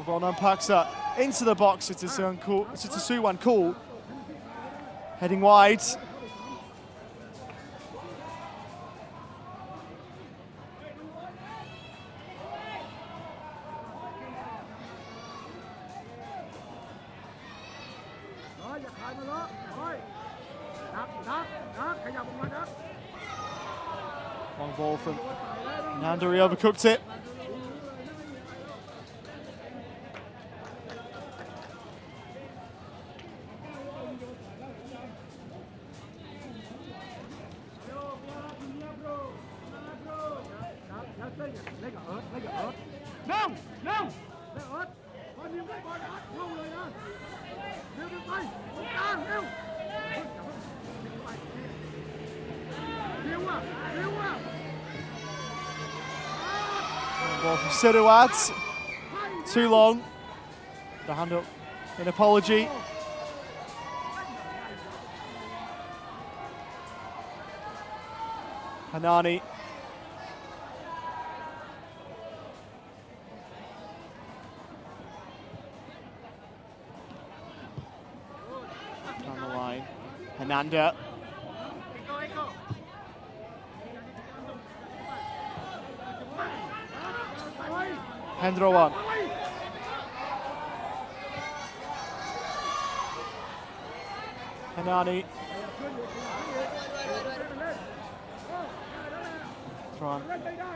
Bonan Paksa into the box. Sitasuwan cool. Heading wide. Long ball from Nanda, he overcooked it. Ball from Siruad. Too long. The hand up in apology. Hanani. Down the line. Hernanda. Hendra one. Hanani.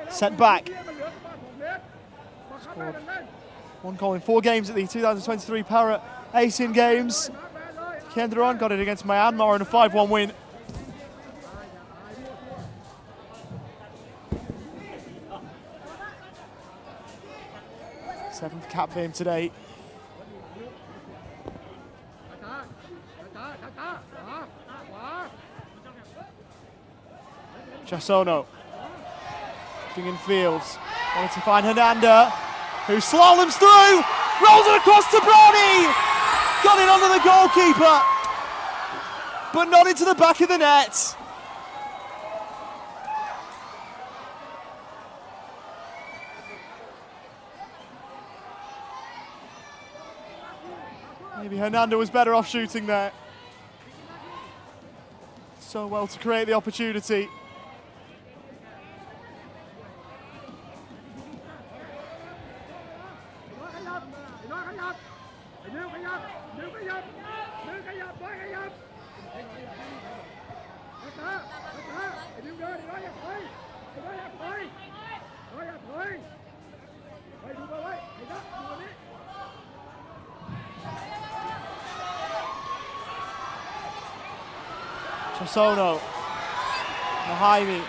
Sent back. Scored one goal in 4 games at the 2023 Para Asian Games. Kendron got it against Myanmar in a 5-1 win. Seventh cap for him today. Chasono. In fields. Wanted to find Hernanda, who slaloms through, rolls it across to Brownie. Got it under the goalkeeper, but not into the back of the net. Maybe Hernanda was better off shooting there. So well to create the opportunity. Chisono, Mahimi,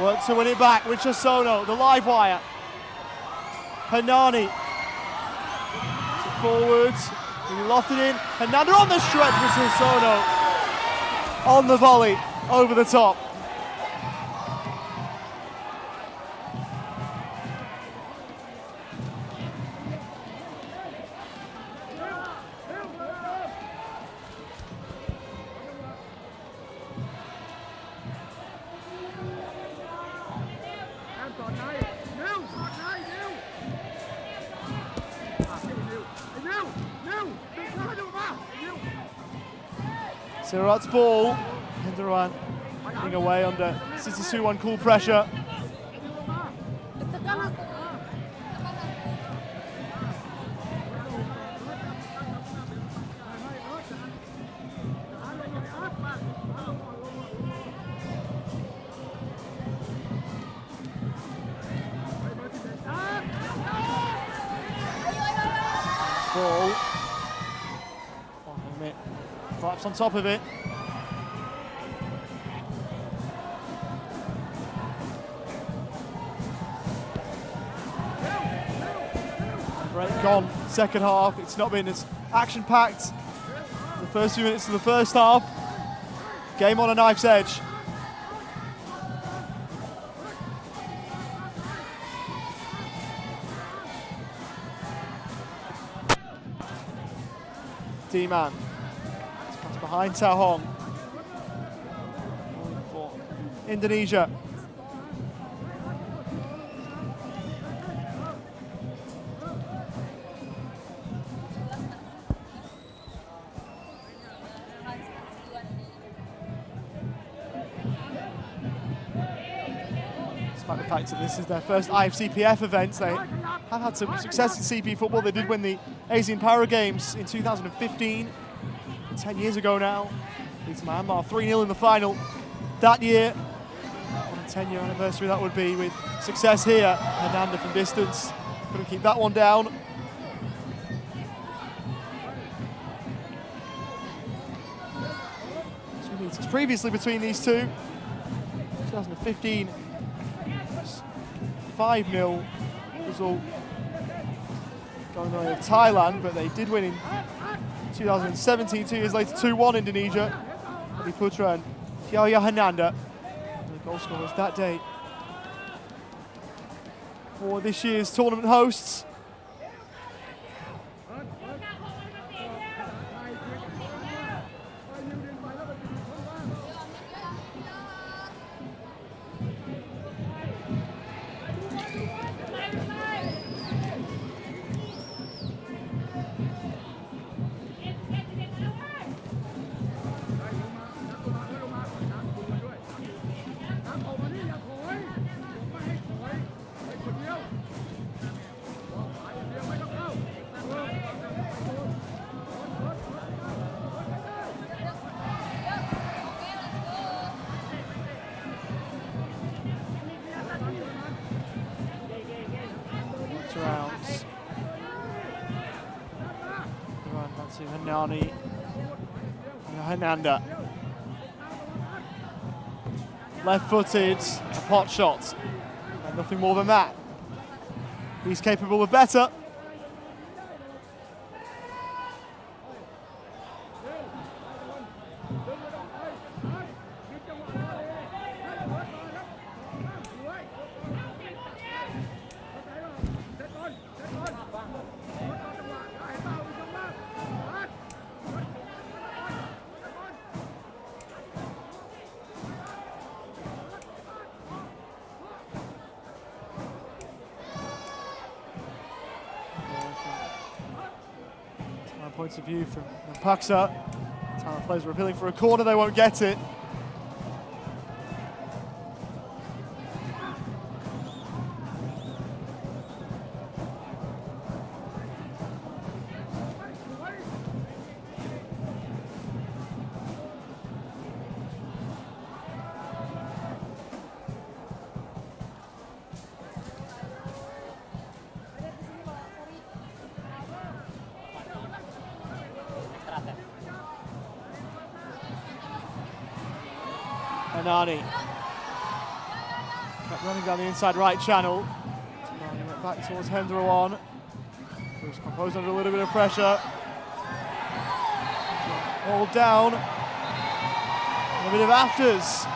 work to win it back with Chisono, the live wire. Hanani, forwards, he lofted in, Hernanda on the stretch with Chisono, on the volley, over the top. Sirat's ball, Hinduran getting away under Sisisuwan cool pressure. Ball. Flaps on top of it. Break gone, second half. It's not been as action-packed the first few minutes of the first half. Game on a knife's edge. D-man. Behind Tahong for Indonesia. Despite the fact that this is their first IFCPF event, they have had some success in CP football. They did win the Asian Para Games in 2015. 10 years ago now, beat Myanmar 3-0 in the final that year. On a 10-year anniversary that would be, with success here. Hernanda from distance, couldn't keep that one down. 2 metres previously between these two. 2015, 5-0 result going the way of Thailand, but they did win in 2017, 2 years later, 2-1 Indonesia. Adi Putra and Yahya Hernanda, the goal scorers that day for this year's tournament hosts. Rounds. Run back to Hanani. Hernanda. Left-footed, a pot shot. And nothing more than that. He's capable of better. Points of view from Paksa. Thailand players are appealing for a corner, they won't get it. Hanani kept running down the inside right channel. Hanani went back towards Hendra1, who's composed under a little bit of pressure. All down. And a bit of afters.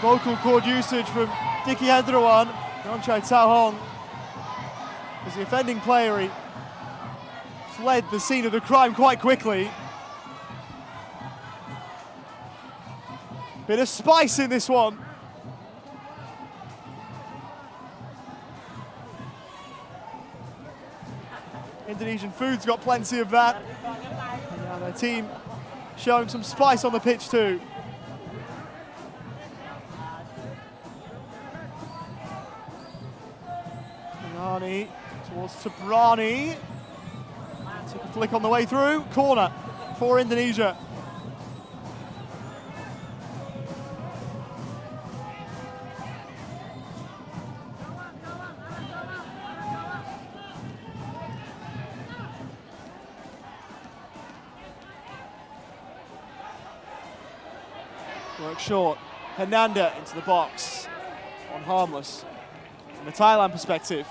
Vocal cord usage from Dicky Hendra1. Yonchai Tao Hong, as the offending player, he fled the scene of the crime quite quickly. Bit of spice in this one. Indonesian food's got plenty of that. And now their team showing some spice on the pitch too. Hanani towards Tabrani. Took a flick on the way through. Corner for Indonesia. Work short. Hernanda into the box. On harmless. From the Thailand perspective.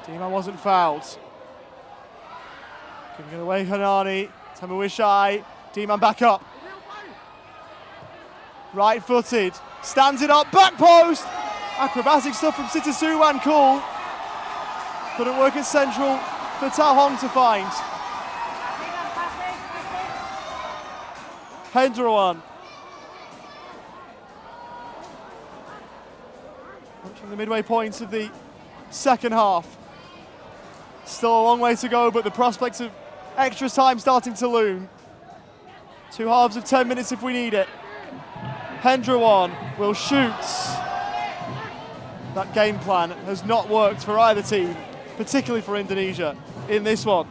Dima wasn't fouled. Giving it away, Hanani. Tamawishai. Dima back up. Right-footed. Stands it up. Back post. Acrobatic stuff from Sitasuwan. Cool. Couldn't work at central for Tao Hong to find. Hendra1. Reaching the midway point of the second half. Still a long way to go, but the prospects of extra time starting to loom. 2 halves of 10 minutes if we need it. Hendra1 will shoot. That game plan has not worked for either team, particularly for Indonesia in this one.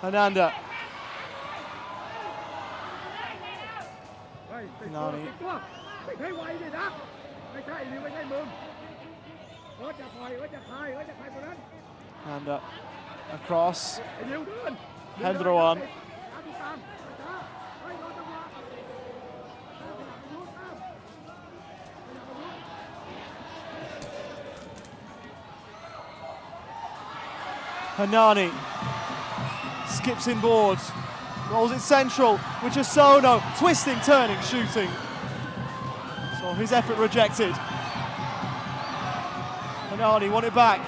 Hananda. Nani. Handa across. Hendra1. Hanani. Skips inboard, rolls it central, which is Sono, twisting, turning, shooting. So his effort rejected. Hanani won it back.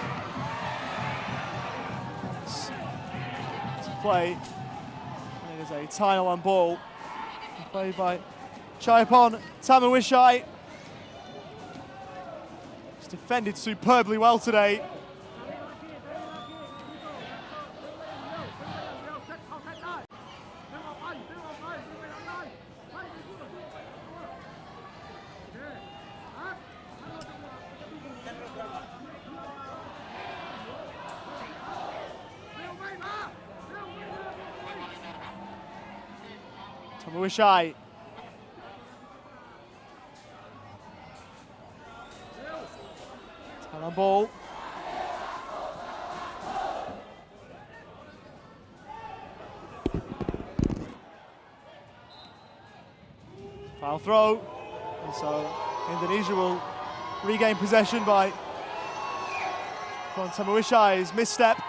To play, and it is a Thailand ball. Played by Chaipon Tamawishai. He's defended superbly well today. Tamawishai. Thailand ball. Foul throw. And so Indonesia will regain possession by Tamawishai's misstep.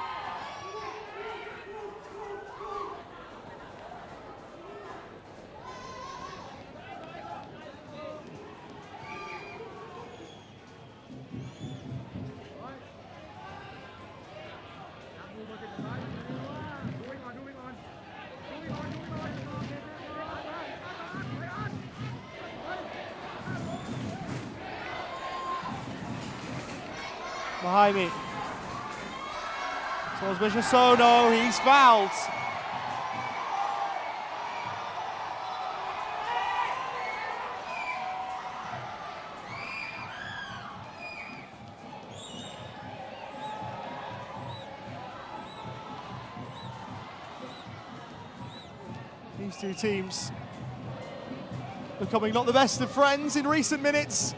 Mahimi. Towards Asia-Oceania, he's fouled. These two teams becoming not the best of friends in recent minutes.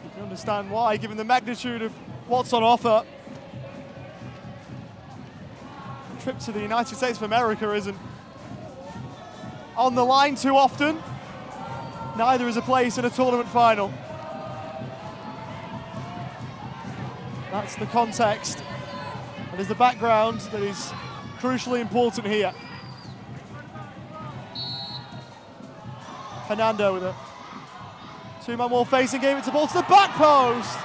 You can understand why, given the magnitude of what's on offer. A trip to the United States of America isn't on the line too often. Neither is a place in a tournament final. That's the context. That is the background that is crucially important here. Fernando with a two-man wall facing game. It's a ball to the back post.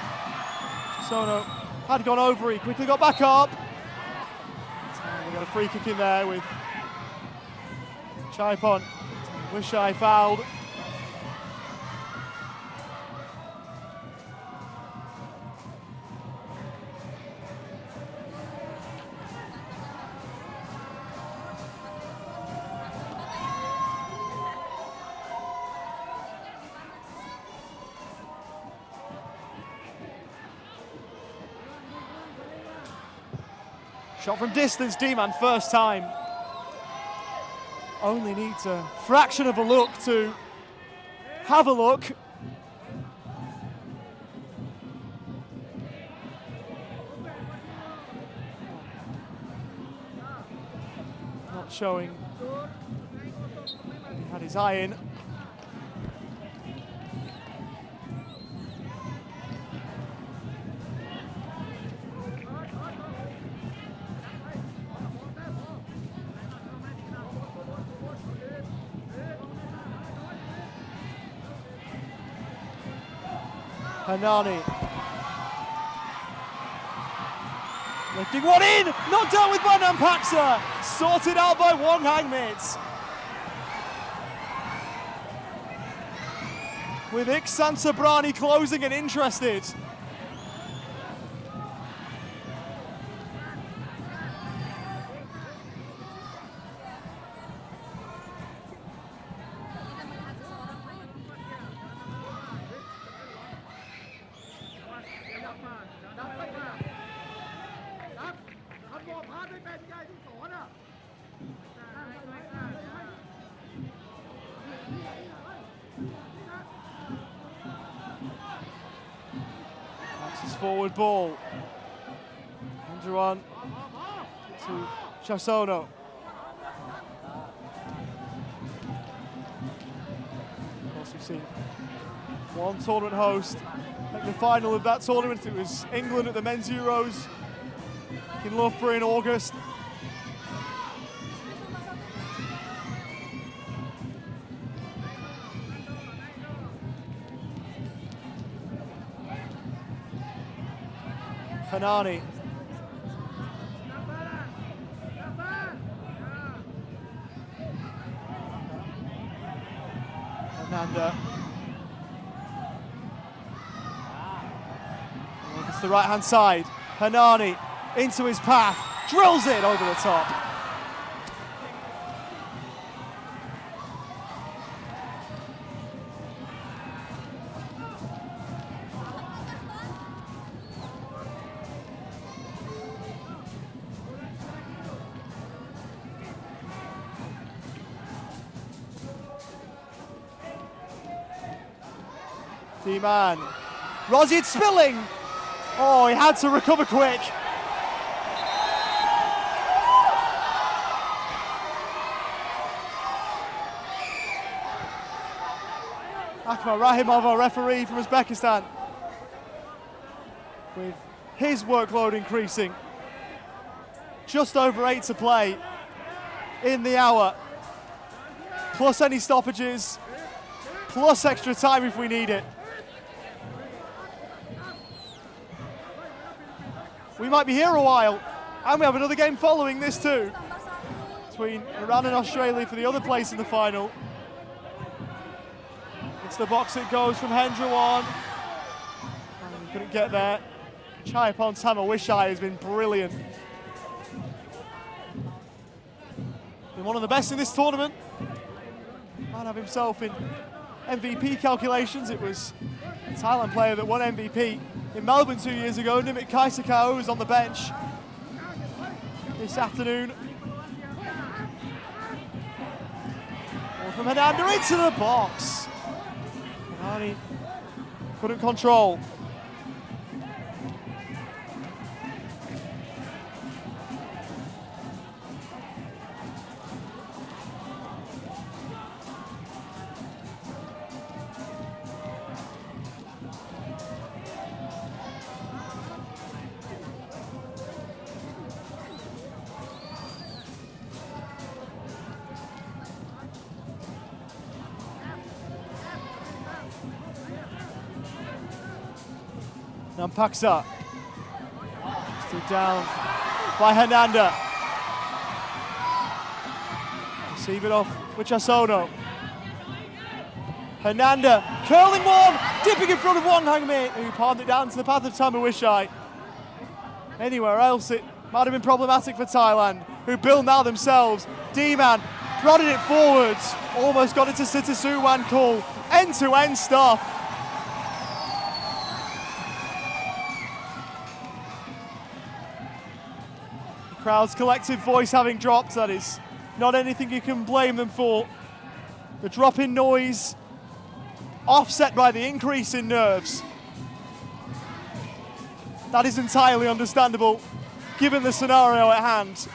Sono had gone over. He quickly got back up. We got a free kick in there with Chaipon. Wishai fouled. Shot from distance, D-man, first time. Only needs a fraction of a look to have a look. Not showing. He had his eye in. Hanani. Lifting one in, knocked out with Banan Paksa. Sorted out by Wong Hangmit. With Iksan Sabrani closing and interested. That's his forward ball. Andrewan to Chasono. Of course, we've seen one tournament host make the final of that tournament. It was England at the Men's Euros in Loughborough in August. Hanani. Ananda. It's the right-hand side. Hanani into his path, drills it over the top. D-man. Rozic spilling. Oh, he had to recover quick. Akmal Rahimov, our referee from Uzbekistan, with his workload increasing. Just over 8 to play in the hour, plus any stoppages, plus extra time if we need it. We might be here a while, and we have another game following this too, between Iran and Australia for the other place in the final. It's the box it goes from Hendra one. Couldn't get there. Chai upon Tamawishai has been brilliant. Been one of the best in this tournament. Might have himself in MVP calculations. It was a Thailand player that won MVP in Melbourne 2 years ago. Nimit Kaisakao was on the bench this afternoon. Ball from Hernando into the box. Hernani couldn't control. Nampaksa, stood down by Hernanda. Receive it off with Chasono. Hernanda, curling one, dipping in front of Wang Hangmin, who palmed it down to the path of Tamawishai. Anywhere else it might have been problematic for Thailand, who build now themselves. D-Man prodded it forwards, almost got it to Sitasu Wankul. End-to-end stuff. Crowd's collective voice having dropped, that is not anything you can blame them for. The drop in noise offset by the increase in nerves. That is entirely understandable given the scenario at hand.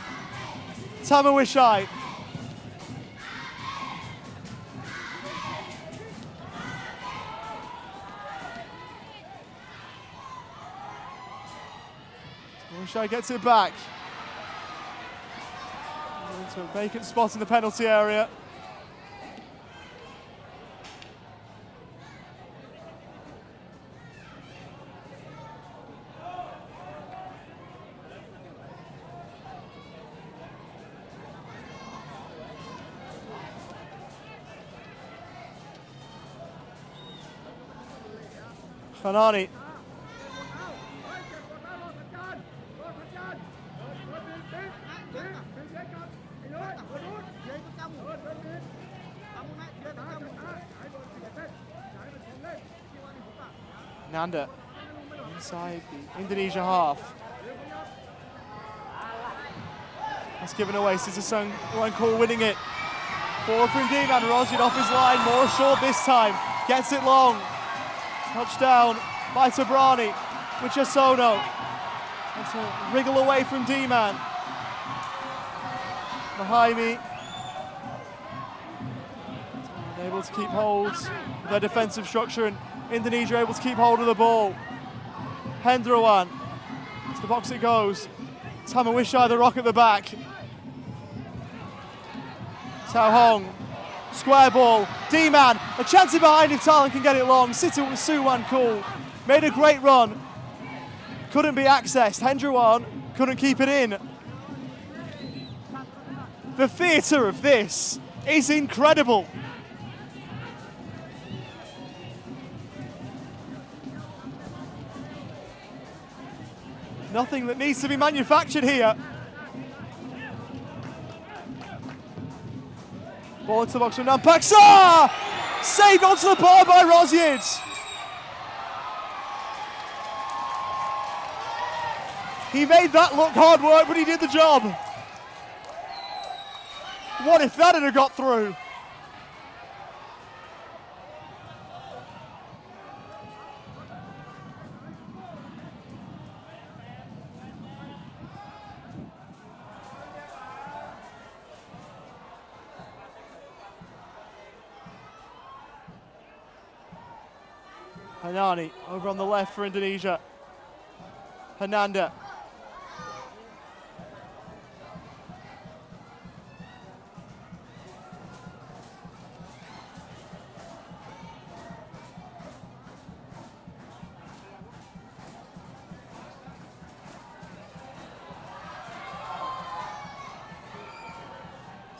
Tamawishai. Tamawishai gets it back. Into a vacant spot in the penalty area. Khanani. Nanda inside the Indonesia half. That's given away. Sisasung Wankul winning it. Forward from D-Man. Rosied off his line. More short this time. Gets it long. Touchdown by Tabrani with Chasono. That's a wriggle away from D-Man. Mahaimi able to keep hold of their defensive structure, and Indonesia able to keep hold of the ball. Hendrawan, to the box it goes. Tamawishai the rock at the back. Tao Hong, square ball. D-Man, a chance in behind if Thailand can get it long. Situ Wankul made a great run. Couldn't be accessed. Hendrawan couldn't keep it in. The theatre of this is incredible. Nothing that needs to be manufactured here. Ball into the box from Nampaksa! Saved onto the bar by Rosied. He made that look hard work, but he did the job. What if that had got through? Hanani over on the left for Indonesia. Hernanda.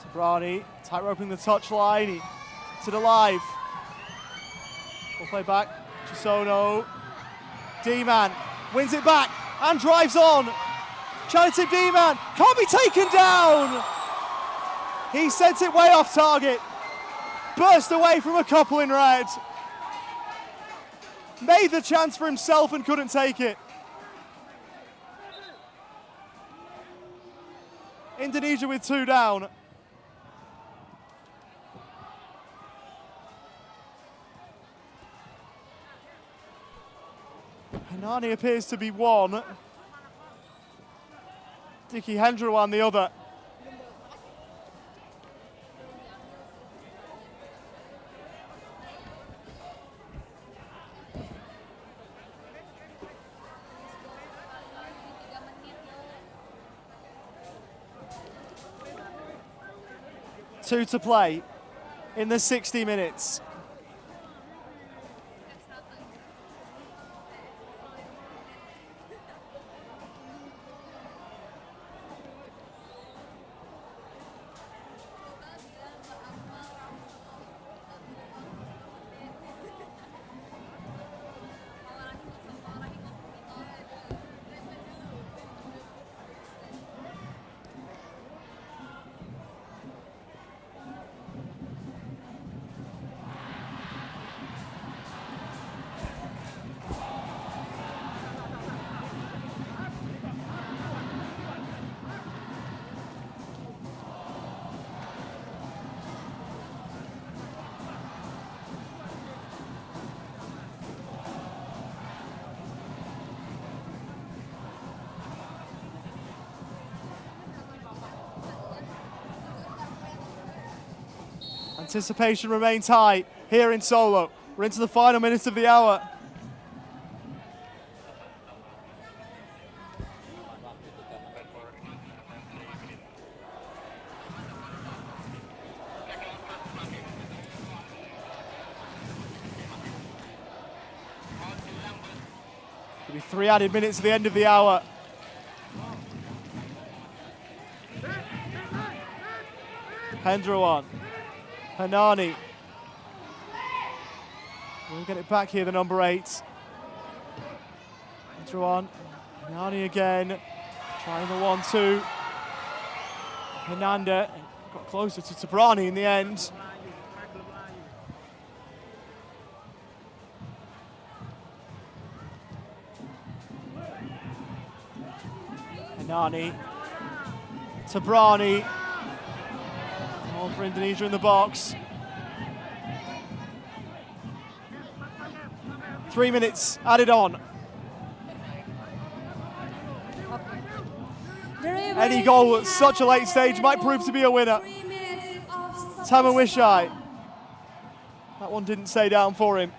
Tabrani tight-roping the touchline. He to the live. We'll play back. Chisono, D-Man, wins it back and drives on. Chanatip D-Man can't be taken down. He sent it way off target. Burst away from a couple in red. Made the chance for himself and couldn't take it. Indonesia with 2 down. Hanani appears to be one. Diki Hendra the other. Two to play in the 60 minutes. Anticipation remains high here in Solo. We're into the final minutes of the hour. There'll be 3 added minutes at the end of the hour. Hendrawan. Hanani. We'll get it back here, the number 8. Hendrawan. Hanani again. Trying the 1-2. Hernanda got closer to Tabrani in the end. Hanani. Tabrani. On for Indonesia in the box. 3 minutes added on. Any goal at such a late stage might prove to be a winner. Tamawishai. That one didn't stay down for him.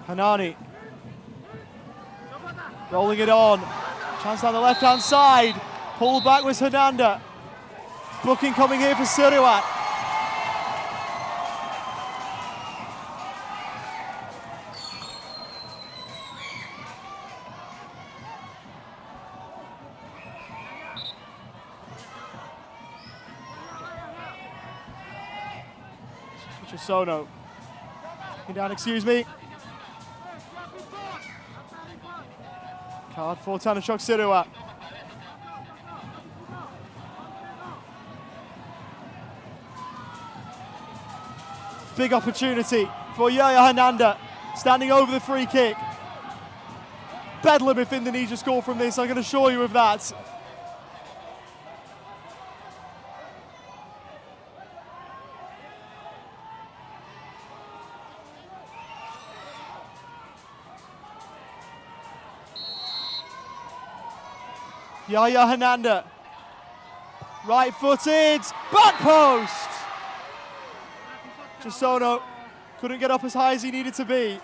Hanani. Rolling it on. Chance down the left-hand side. Pulled back was Hernanda. Booking coming here for Suriwat. Chisono. Down, excuse me. Card for Tanachok Siriwa. Big opportunity for Yaya Hananda, standing over the free kick. Bedlam if Indonesia score from this, I can assure you of that. Yaya Hananda, right-footed, back post. Chisono couldn't get up as high as he needed to be.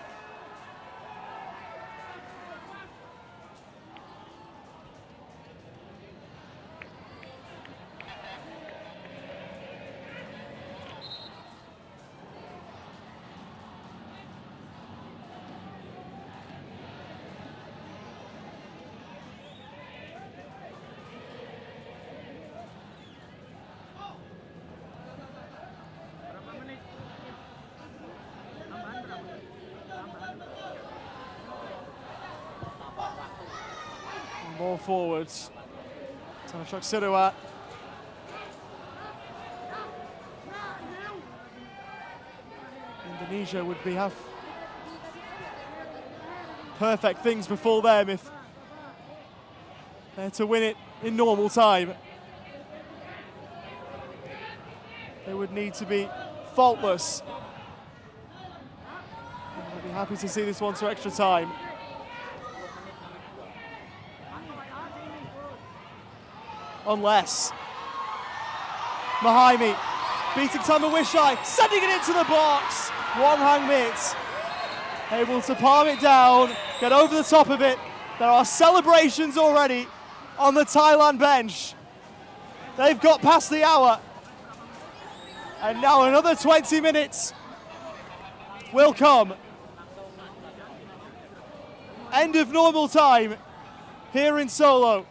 More forwards. Tanashok Siruat. Indonesia would have perfect things before them if they're to win it in normal time. They would need to be faultless. I'd be happy to see this one to extra time. Unless Mahaimi beating Tamawishai, sending it into the box. One hang mitt, able to palm it down, get over the top of it. There are celebrations already on the Thailand bench. They've got past the hour. And now another 20 minutes will come. End of normal time here in Solo.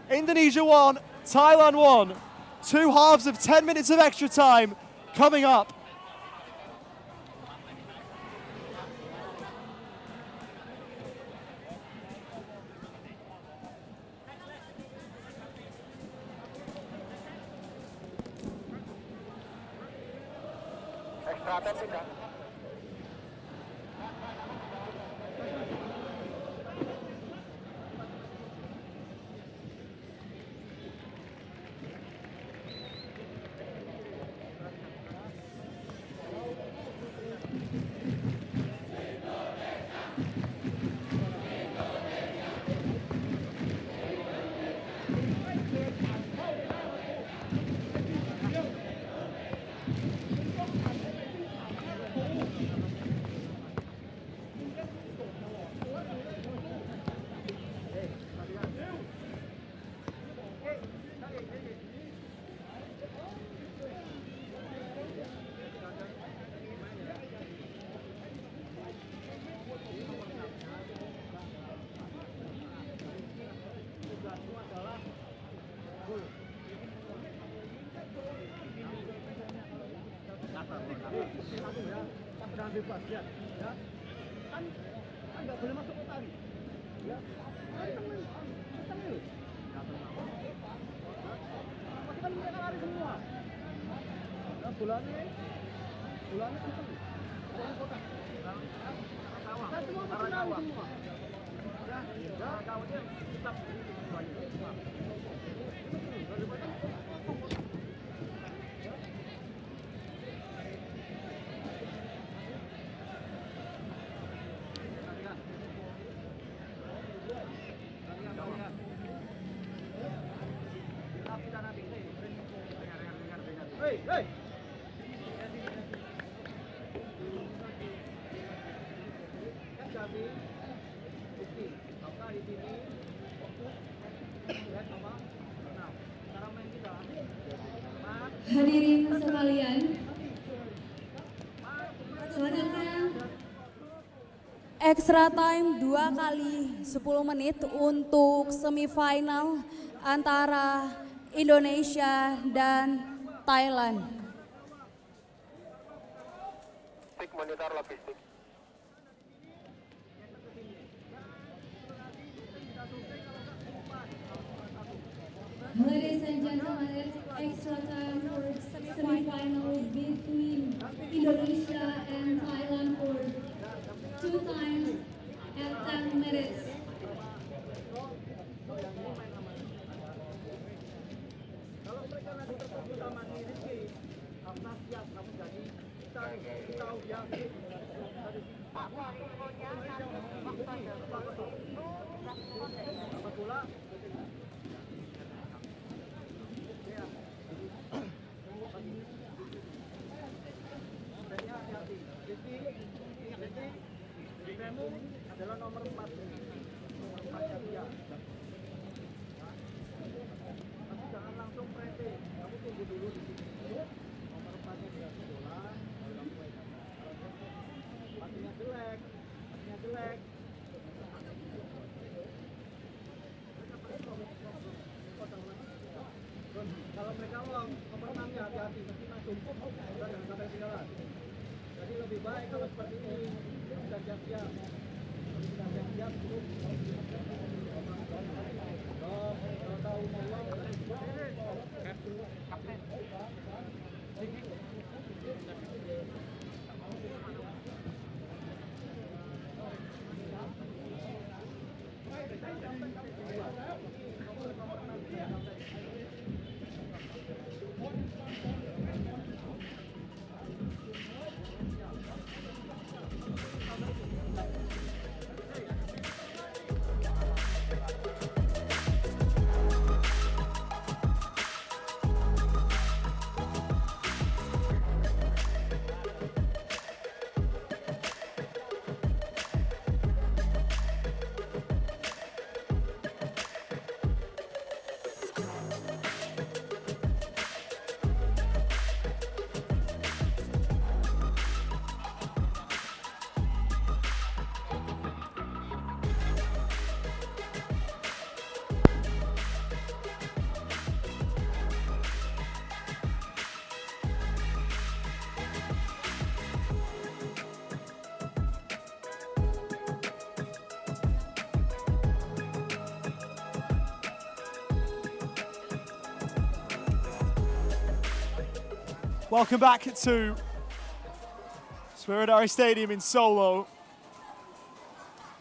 Indonesia 1, Thailand 1. 2 halves of 10 minutes of extra time coming up. Extra time tidak? Bebas ya, kan nggak boleh masuk utari, ya, pasti kan mereka lari semua, nah, bulannya kenceng, bulan kota, kan semua lari semua, ya, kawannya tetap Hey! Hadirin sekalian, extra time 2 kali 10 menit untuk semifinal antara Indonesia dan Thailand. Tik monitor logistik. Ladies and gentlemen, it's extra time for semi-final between Indonesia and Thailand for 2 times at 10 minutes. Kalau mereka nanti terfokus sama diri sih, karena siap kamu jadi kita tahu ya. Kebetulan adalah nomor 4 dia. Tapi jangan langsung prete, kamu tunggu dulu di sini. Nomor 4-nya tidak bola, baru kamu pegang. Patinya jelek. Kalau mereka long, nomor 6-nya hati-hati, mesti masuk. Jangan sampai ketinggalan. Jadi lebih baik kalau seperti ini, sudah siap-siap. Welcome back to Swiridari Stadium in Solo.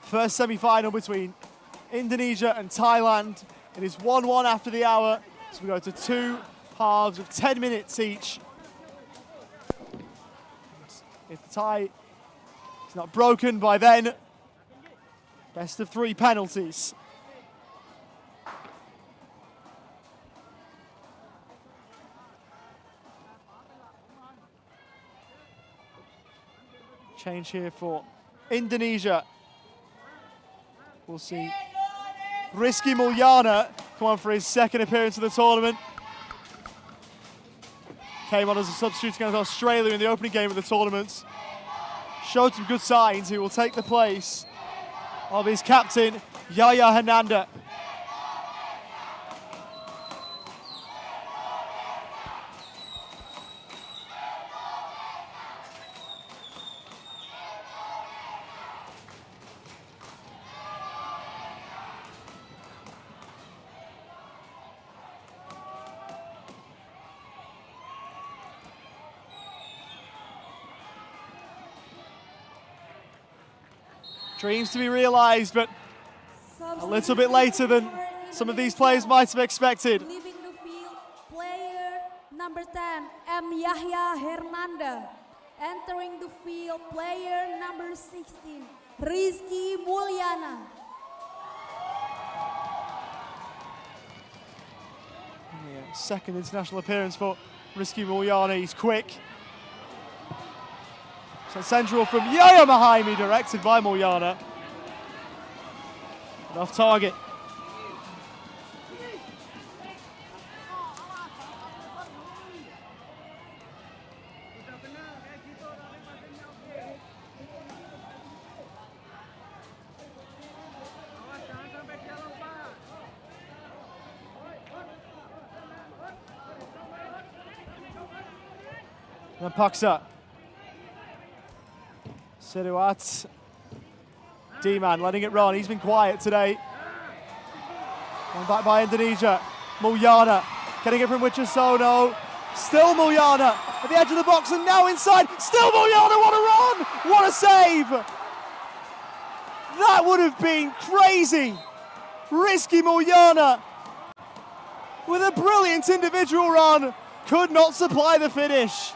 First semi-final between Indonesia and Thailand. It is 1-1 after the hour, so we go to two halves of 10 minutes each. If the tie is not broken by then, best of three penalties. Change here for Indonesia. We'll see Rizky Mulyana come on for his second appearance of the tournament. Came on as a substitute against Australia in the opening game of the tournament. Showed some good signs. He will take the place of his captain, Yaya Hernanda. Dreams to be realised, but a little bit later than some of these players might have expected. Leaving the field, player number 10, M. Yahya Hernanda. Entering the field, player number 16, Rizky Mulyana. Yeah, second international appearance for Rizky Mulyana. He's quick. So central from Yaya Mahimi, directed by Mulyana. And off target. And Paksa. Siruat. D-Man letting it run. He's been quiet today. Going back by Indonesia. Mulyana getting it from Wichasono. Still Mulyana at the edge of the box and now inside. Still Mulyana. What a run! What a save! That would have been crazy. Rizky Mulyana with a brilliant individual run. Could not supply the finish.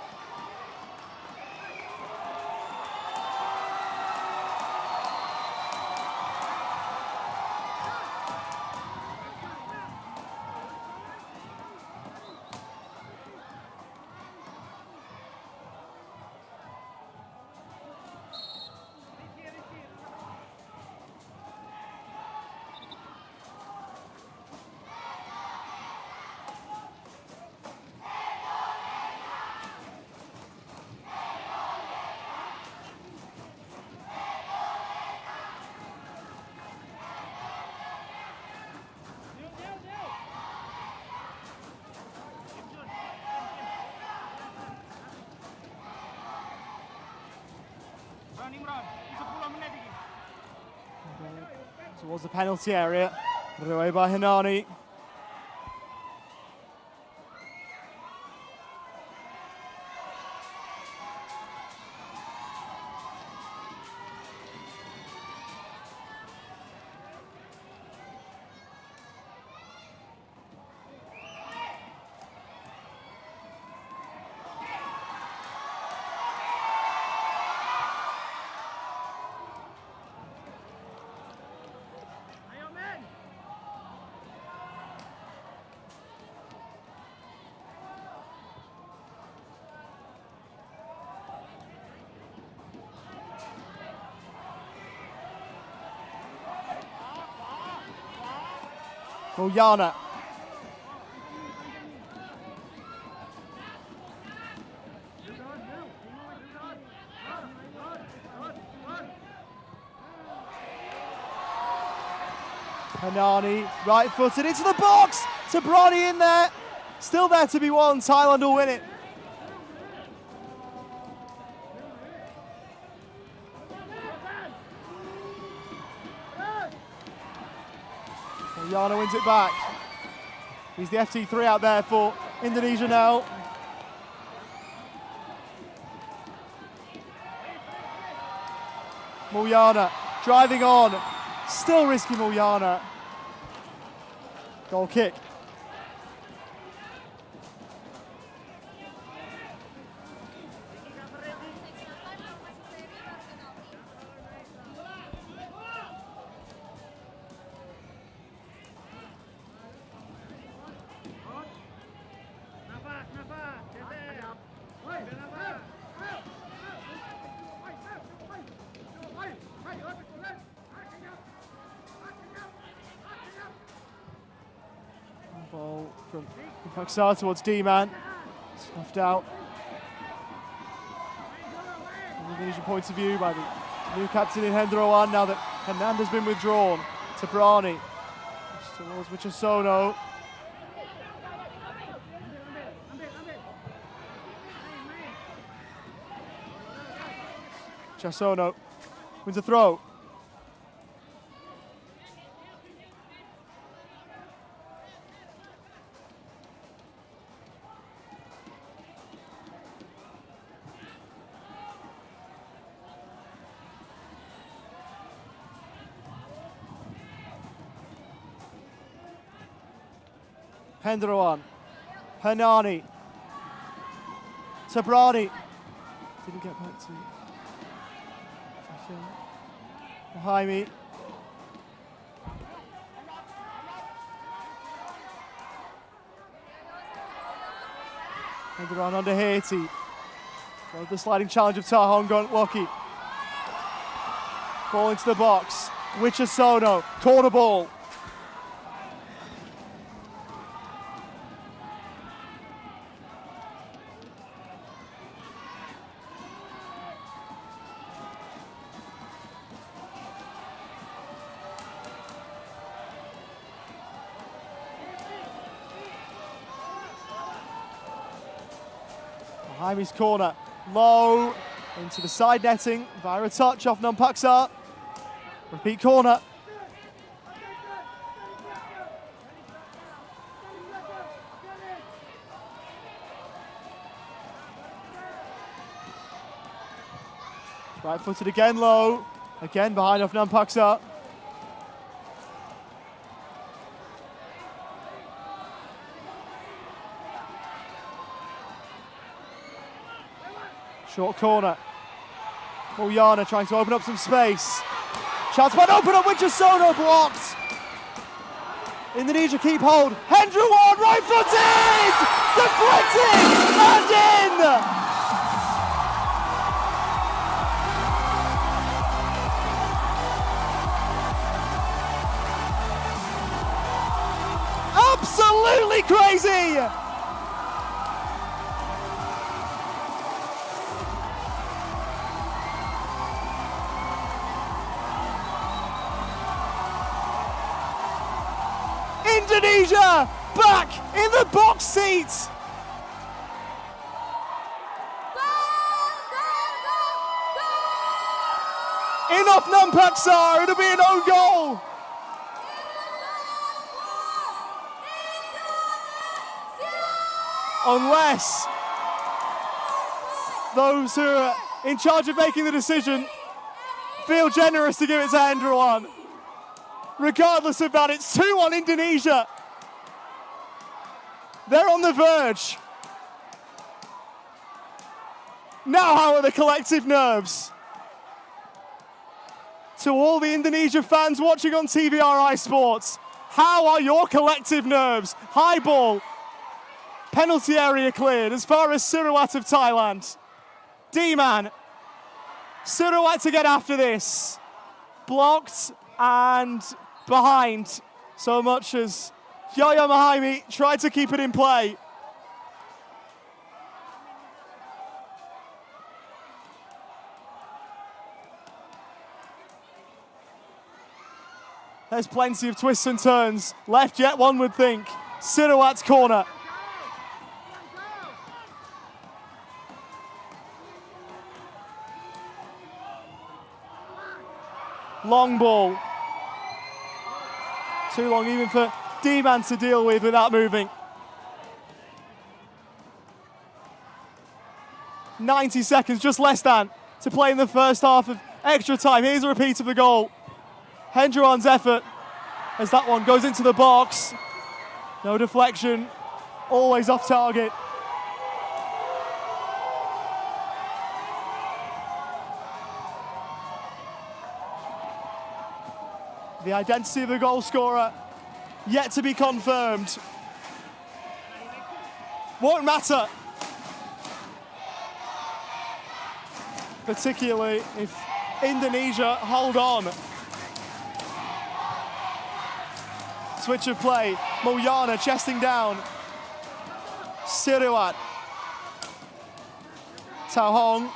Towards the penalty area. Put away by Hanani. Mulyana. Hanani, right footed into the box. Tabrani in there. Still there to be won. Thailand will win it. Mulyana wins it back. He's the FT3 out there for Indonesia now. Mulyana driving on. Still risky Mulyana. Goal kick. Ball from Paksar towards D-Man. Snuffed out. From the Indonesian point of view by the new captain in Hendroan, now that Hernandez has been withdrawn. Tabrani towards Wichasono. Chasono wins a throw. Hendroan, Hanani, Tabrani, didn't get back to Jaime. Hendroan under Haiti. Well, the sliding challenge of Tahong Woki. Ball into the box. Wichasono, corner ball. Jaime's corner, low, into the side netting, via a touch off Nampaksar. Repeat corner. Right footed again, low, again behind off Nampaksar. Short corner. Mulyana trying to open up some space. Chance might open up, Wichasono blocked. Indonesia keep hold. Hendroan right footed! Deflected! And in! Absolutely crazy! Indonesia back in the box seat. Goal! Goal! Goal! Goal! Enough Nampaksa, it'll be an own goal. Unless those who are in charge of making the decision feel generous to give it to Hendrawan. Regardless of that, it's 2-1 Indonesia. They're on the verge. Now how are the collective nerves? To all the Indonesia fans watching on TVRI Sports, how are your collective nerves? High ball. Penalty area cleared as far as Surawat of Thailand. D-man. Surawat to get after this. Blocked and behind. So much as Yaya Mahaimi tried to keep it in play. There's plenty of twists and turns. Left yet, one would think. Surawat's corner. Long ball. Too long even for D-man to deal with without moving. 90 seconds, just less than, to play in the first half of extra time. Here's a repeat of the goal. Hendrawan's effort as that one goes into the box. No deflection, always off target. The identity of the goal scorer yet to be confirmed. Won't matter. Particularly if Indonesia hold on. Switch of play. Mulyana chesting down. Surawat. Tao Hong.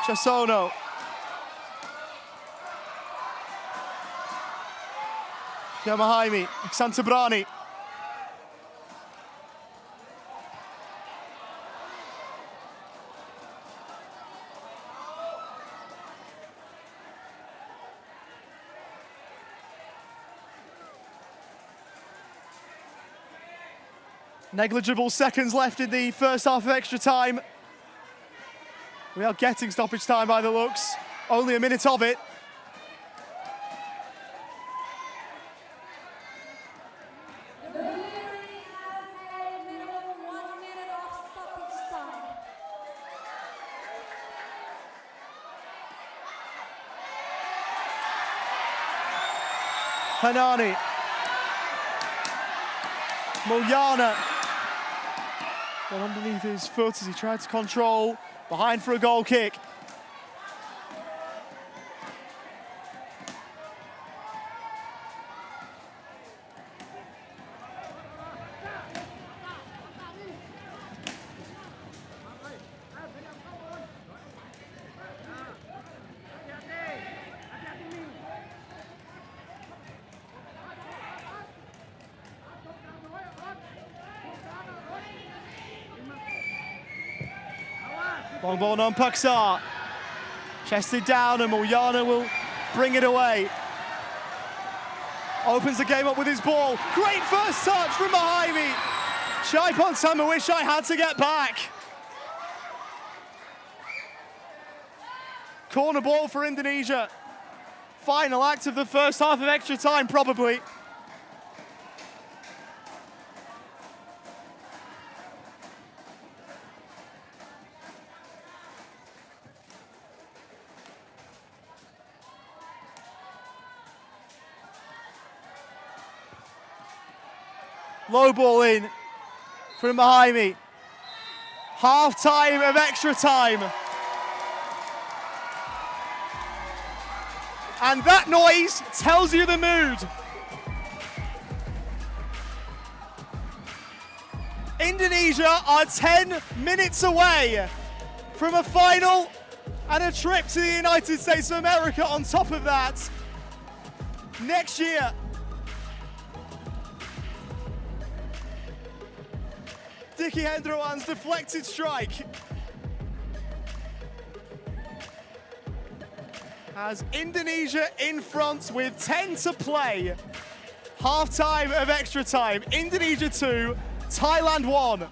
Chasono. Yamahaimi. Santabrani. Negligible seconds left in the first half of extra time. We are getting stoppage time by the looks. Only a minute of it. The referee has a minimum 1 minute of stoppage time. Hanani. Mulyana. Got underneath his foot as he tried to control. Behind for a goal kick. Long ball on Paksa. Chested down and Mulyana will bring it away. Opens the game up with his ball. Great first touch from Mahaimi. Chaipon Samawisha had to get back. Corner ball for Indonesia. Final act of the first half of extra time, probably. Low ball in from Mahaimi. Half time of extra time. And that noise tells you the mood. Indonesia are 10 minutes away from a final and a trip to the United States of America on top of that next year. Diki Hendroan's deflected strike has Indonesia in front with 10 to play. Half time of extra time. Indonesia 2, Thailand 1.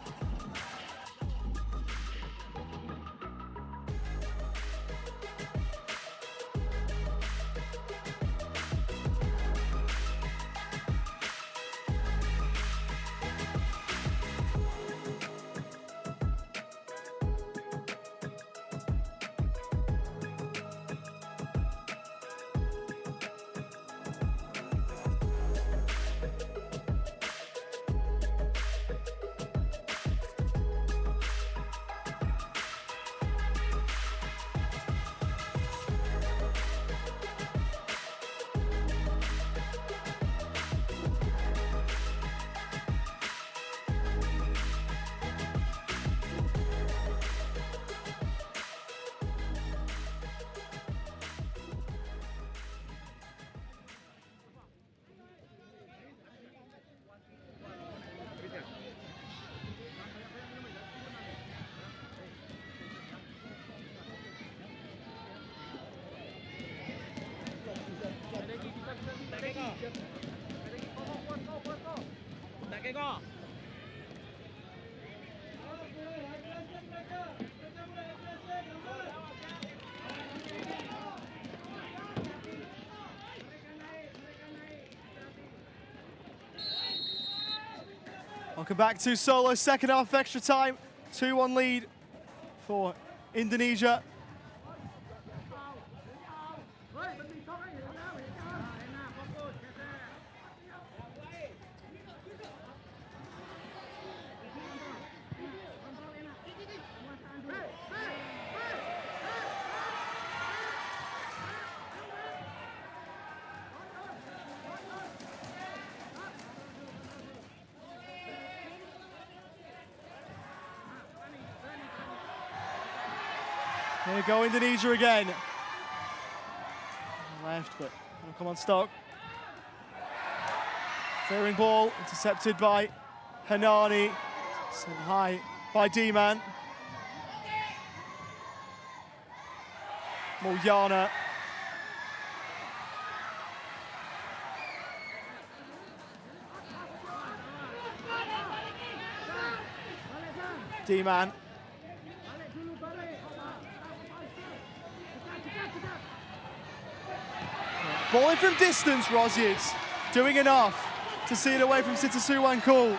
Welcome back to Solo, second half extra time. 2-1 lead for Indonesia. Here you go, Indonesia again. Left, but it'll come on stock. Clearing ball, intercepted by Hanani. Sent high by D-Man. Mulyana. D-Man. Ball in from distance, Rozic doing enough to see it away from Sitasuwan Cool.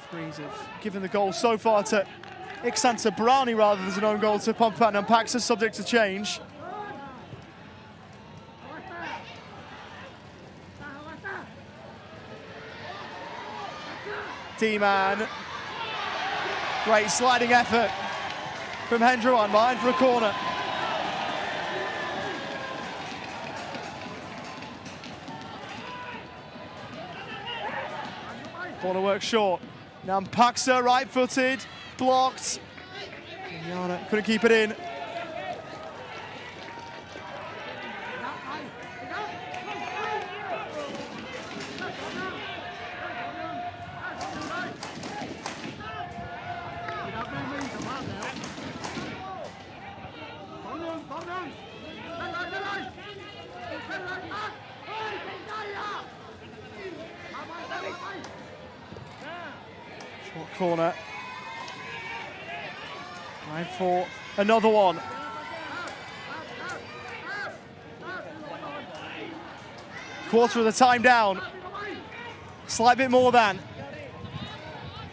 Threes have given the goal so far to Iksan Brownie rather than an own goal to Pompan and Paxa, subject to change. D-Man. Great sliding effort from Hendroan, behind for a corner. Corner work short. Now Paxa, right-footed, blocked. Yana couldn't keep it in. Short corner. Time for another one. Quarter of the time down. Slight bit more than.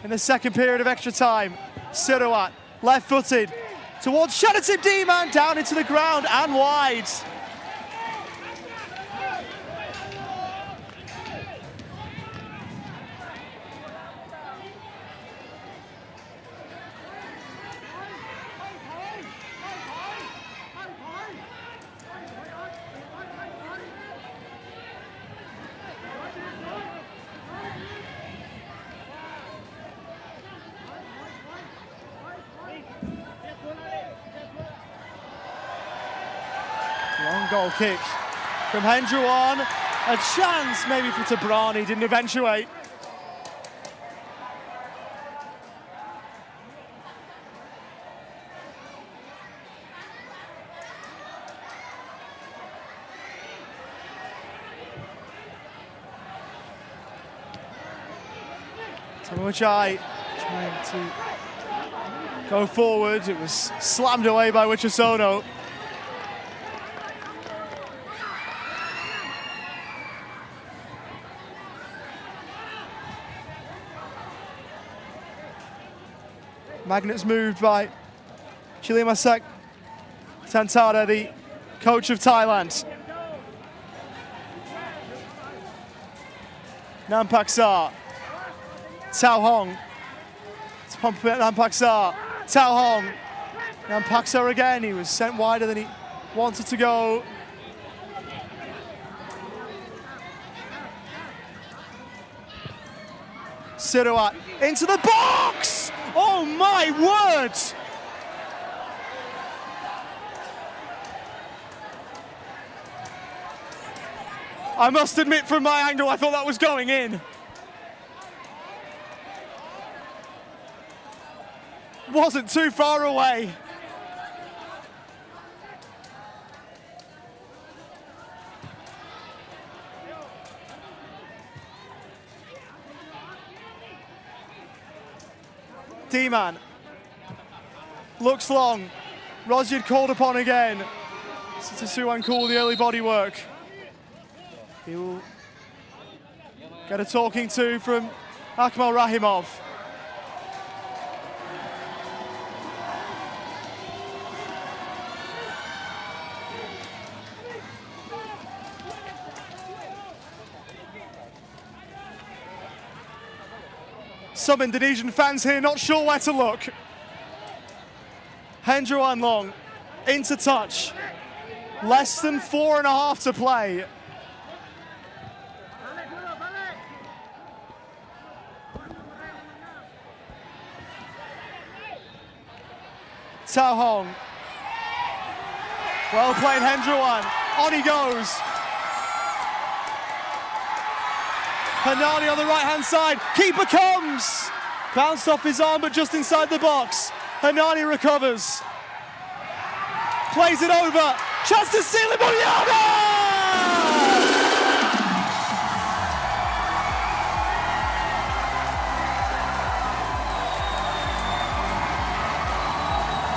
In the second period of extra time. Sirawat, left-footed, towards Shadowtip D-Man, down into the ground and wide. goal kick from Hendruan. A chance maybe for Tabrani, didn't eventuate. Tamuchai trying to go forward. It was slammed away by Wichisono. Magnets moved by Chilimasak Tantada, the coach of Thailand. Nampaksar. Tao Hong. It's pump it, Nampaksar. Tao Hong. Nampaksar again. He was sent wider than he wanted to go. Siruat into the box! Oh my word! I must admit, from my angle, I thought that was going in. Wasn't too far away. D-Man looks long. Rozier called upon again. Suwan called the early body work. He will get a talking to from Akmal Rahimov. Some Indonesian fans here not sure where to look. Hendruan Long into touch. Less than 4.5 to play. Tao Hong. Well played, Hendruan. On he goes. Hanani on the right-hand side. Keeper comes. Bounced off his arm, but just inside the box. Hanani recovers. Plays it over. Chance to seal it. Muyana!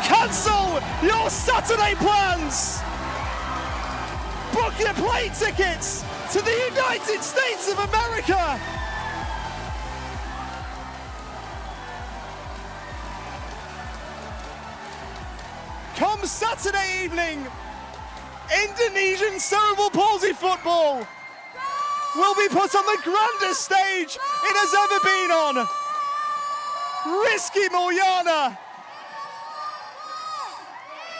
Cancel your Saturday plans. Book your plane tickets to the United States of America. Come Saturday evening, Indonesian cerebral palsy football will be put on the grandest stage it has ever been on. Rizky Mulyana,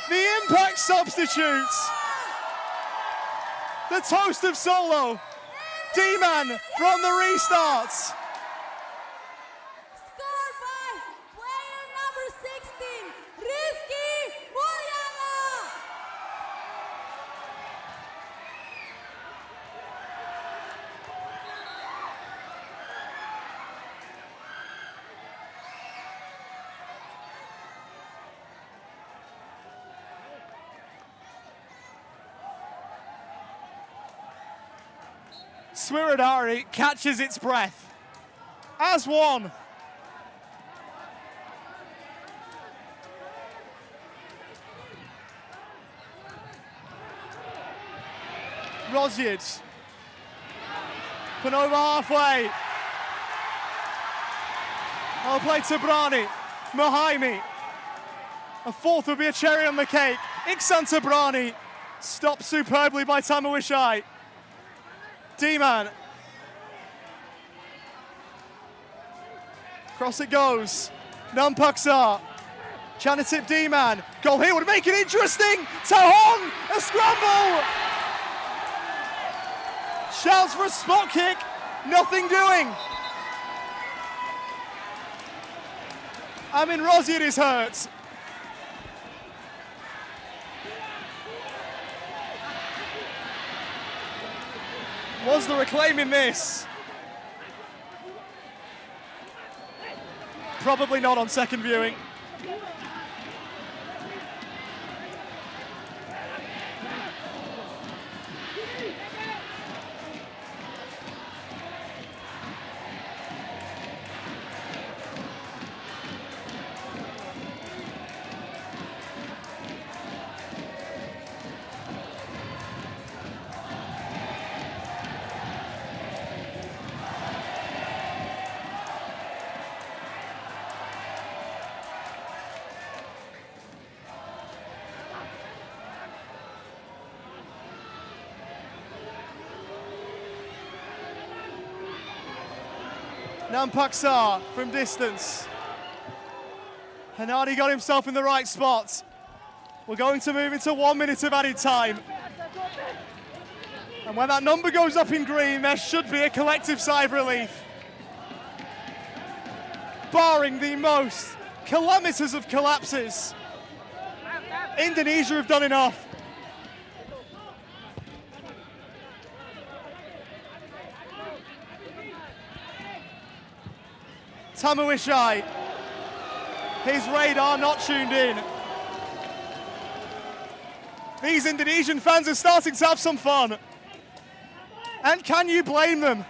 the impact substitute, the toast of Solo, D-Man from the restarts. Scored by player number 16, Rizky Mulyana. Swiradari catches its breath as one. Rozic. Put over halfway. I'll play Tabrani. Mohaimi. A fourth would be a cherry on the cake. Iksan Tabrani. Stopped superbly by Tamawishai. D-Man. Cross it goes. Nampaksar. Chanatip D-Man. Goal here would make it interesting. Tahong, a scramble. Shouts for a spot kick. Nothing doing. Amin Rozier is hurt. Was the reclaim in this? Probably not on second viewing. Nampaksar from distance. Hanani got himself in the right spot. We're going to move into 1 minute of added time. And when that number goes up in green, there should be a collective sigh of relief. Barring the most calamitous of collapses, Indonesia have done enough. Tamuishai, his radar not tuned in. These Indonesian fans are starting to have some fun. And can you blame them?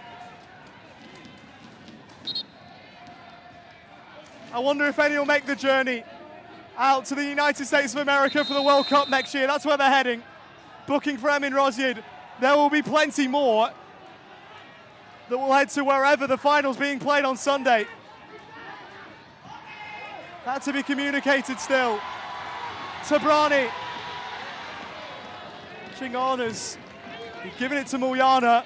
I wonder if any will make the journey out to the United States of America for the World Cup next year. That's where they're heading. Booking for Emin Rosyid. There will be plenty more that will head to wherever the final's being played on Sunday. That to be communicated still. Tabrani. Chingonas. He's giving it to Mulyana.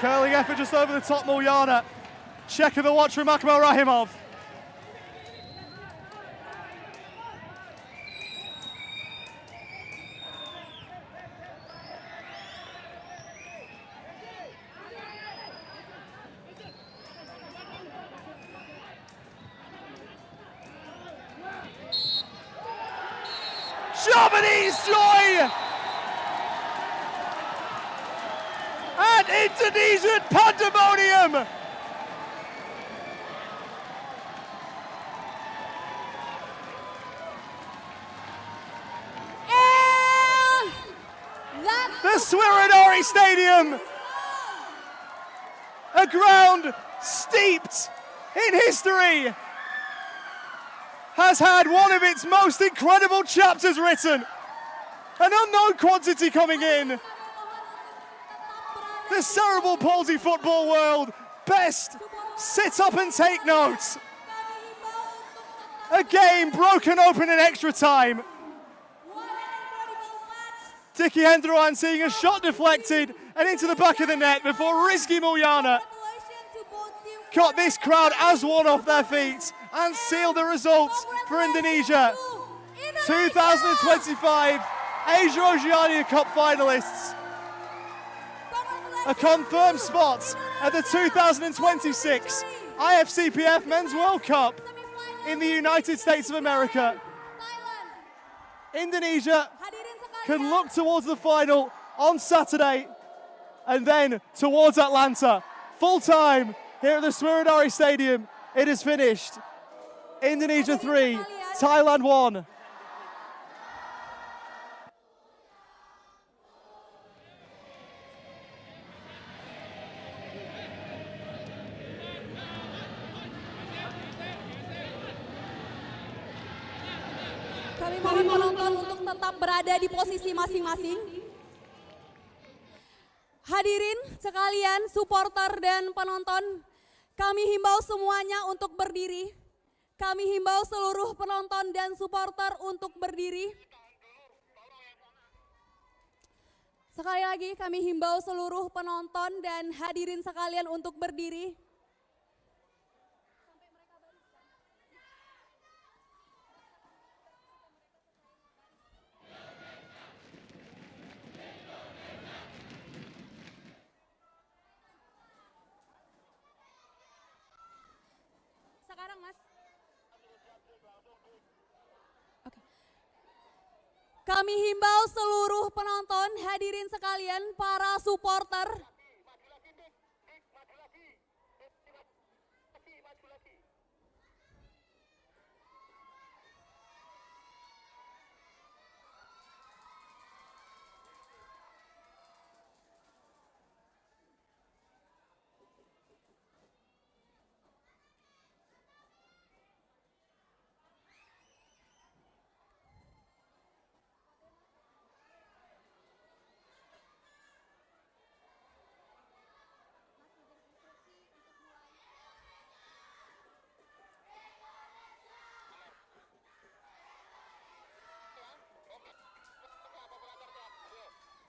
Curling effort just over the top, Mulyana. Check of the watch from Akmal Rahimov. Japanese joy! And Indonesian pandemonium! The Swirinari Stadium, a ground steeped in history, has had one of its most incredible chapters written. An unknown quantity coming in. The cerebral palsy football world best sit up and take note. A game broken open in extra time. Diki Hendroan seeing a shot deflected and into the back of the net before Rizky Mulyana got this crowd as one off their feet and sealed the results for Indonesia. 2025 Asia-Oceania Cup finalists. A confirmed spot at the 2026 IFCPF Men's World Cup in the United States of America. Indonesia can look towards the final on Saturday and then towards Atlanta. Full time here at the Swirinari Stadium. It is finished. Indonesia 3, Thailand 1. Kami mohon penonton untuk tetap berada di posisi masing-masing. Hadirin sekalian, supporter dan penonton, kami himbau semuanya untuk berdiri. Kami himbau seluruh penonton dan supporter untuk berdiri. Sekali lagi kami himbau seluruh penonton dan hadirin sekalian untuk berdiri. Kami himbau seluruh penonton, hadirin sekalian, para supporter.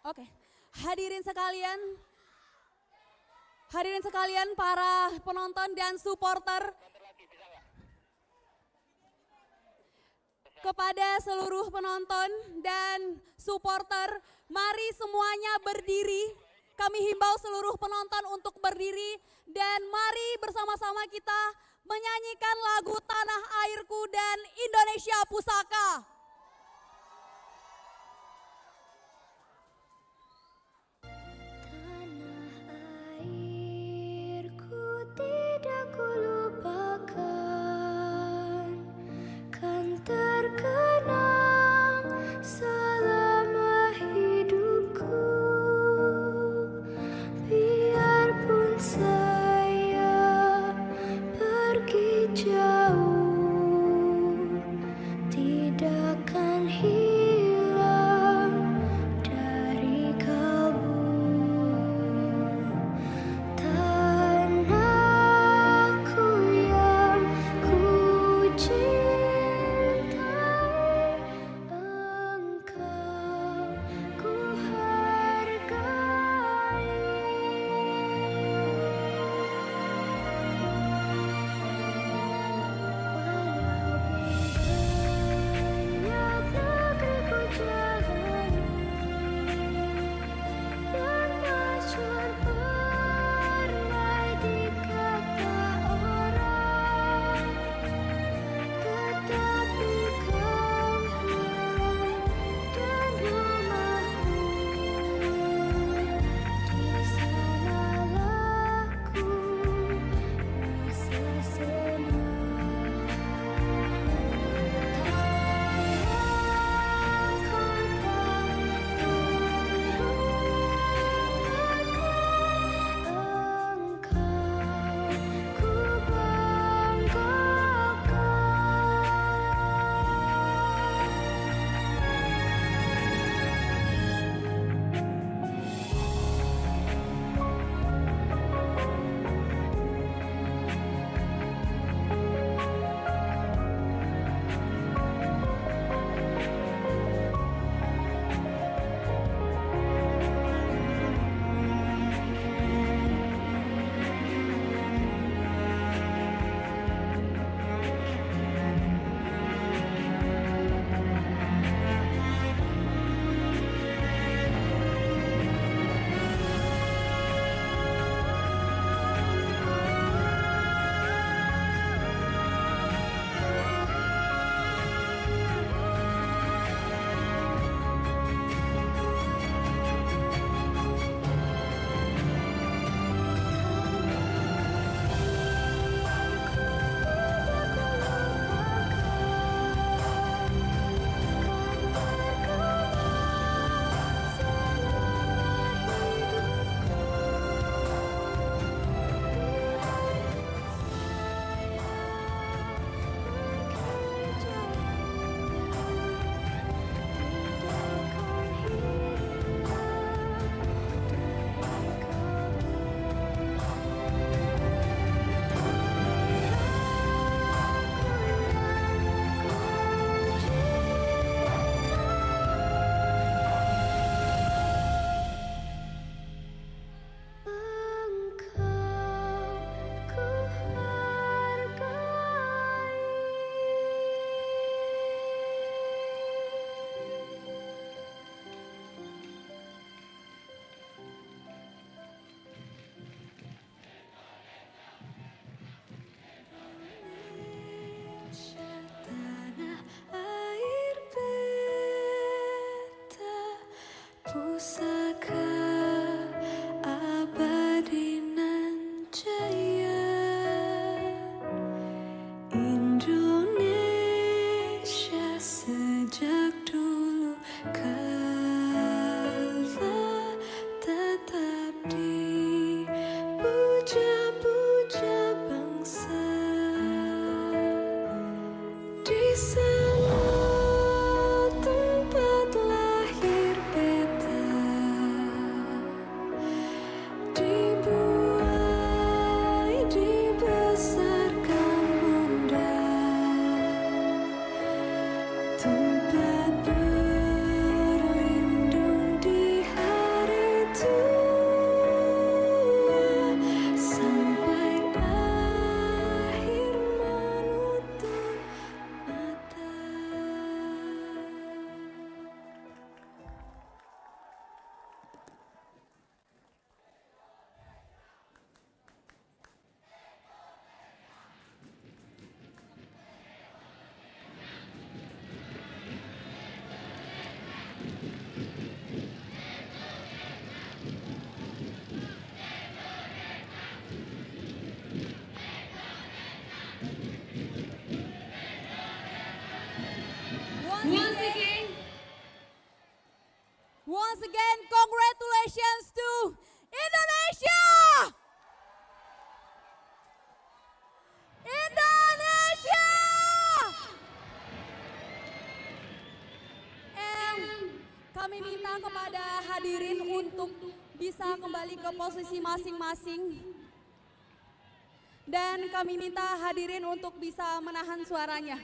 Oke, hadirin sekalian para penonton dan supporter, kepada seluruh penonton dan supporter, mari semuanya berdiri. Kami himbau seluruh penonton untuk berdiri dan mari bersama-sama kita menyanyikan lagu Tanah Airku dan Indonesia Pusaka. Tidak kulupakan, kan terkenang selama hidupku. Biarpun saya pergi jauh, tidak pusaka abadi nan jaya, Indonesia sejak dulu kala tetap dipuja-puja bangsa. Di sana tempat lahir beta, dibuai dibesarkan bunda, tempat berlindung di hari tua, sampai akhir menutup mata. Once again, congratulations to Indonesia! Indonesia! And kami minta kepada hadirin untuk bisa kembali ke posisi masing-masing. Dan kami minta hadirin untuk bisa menahan suaranya.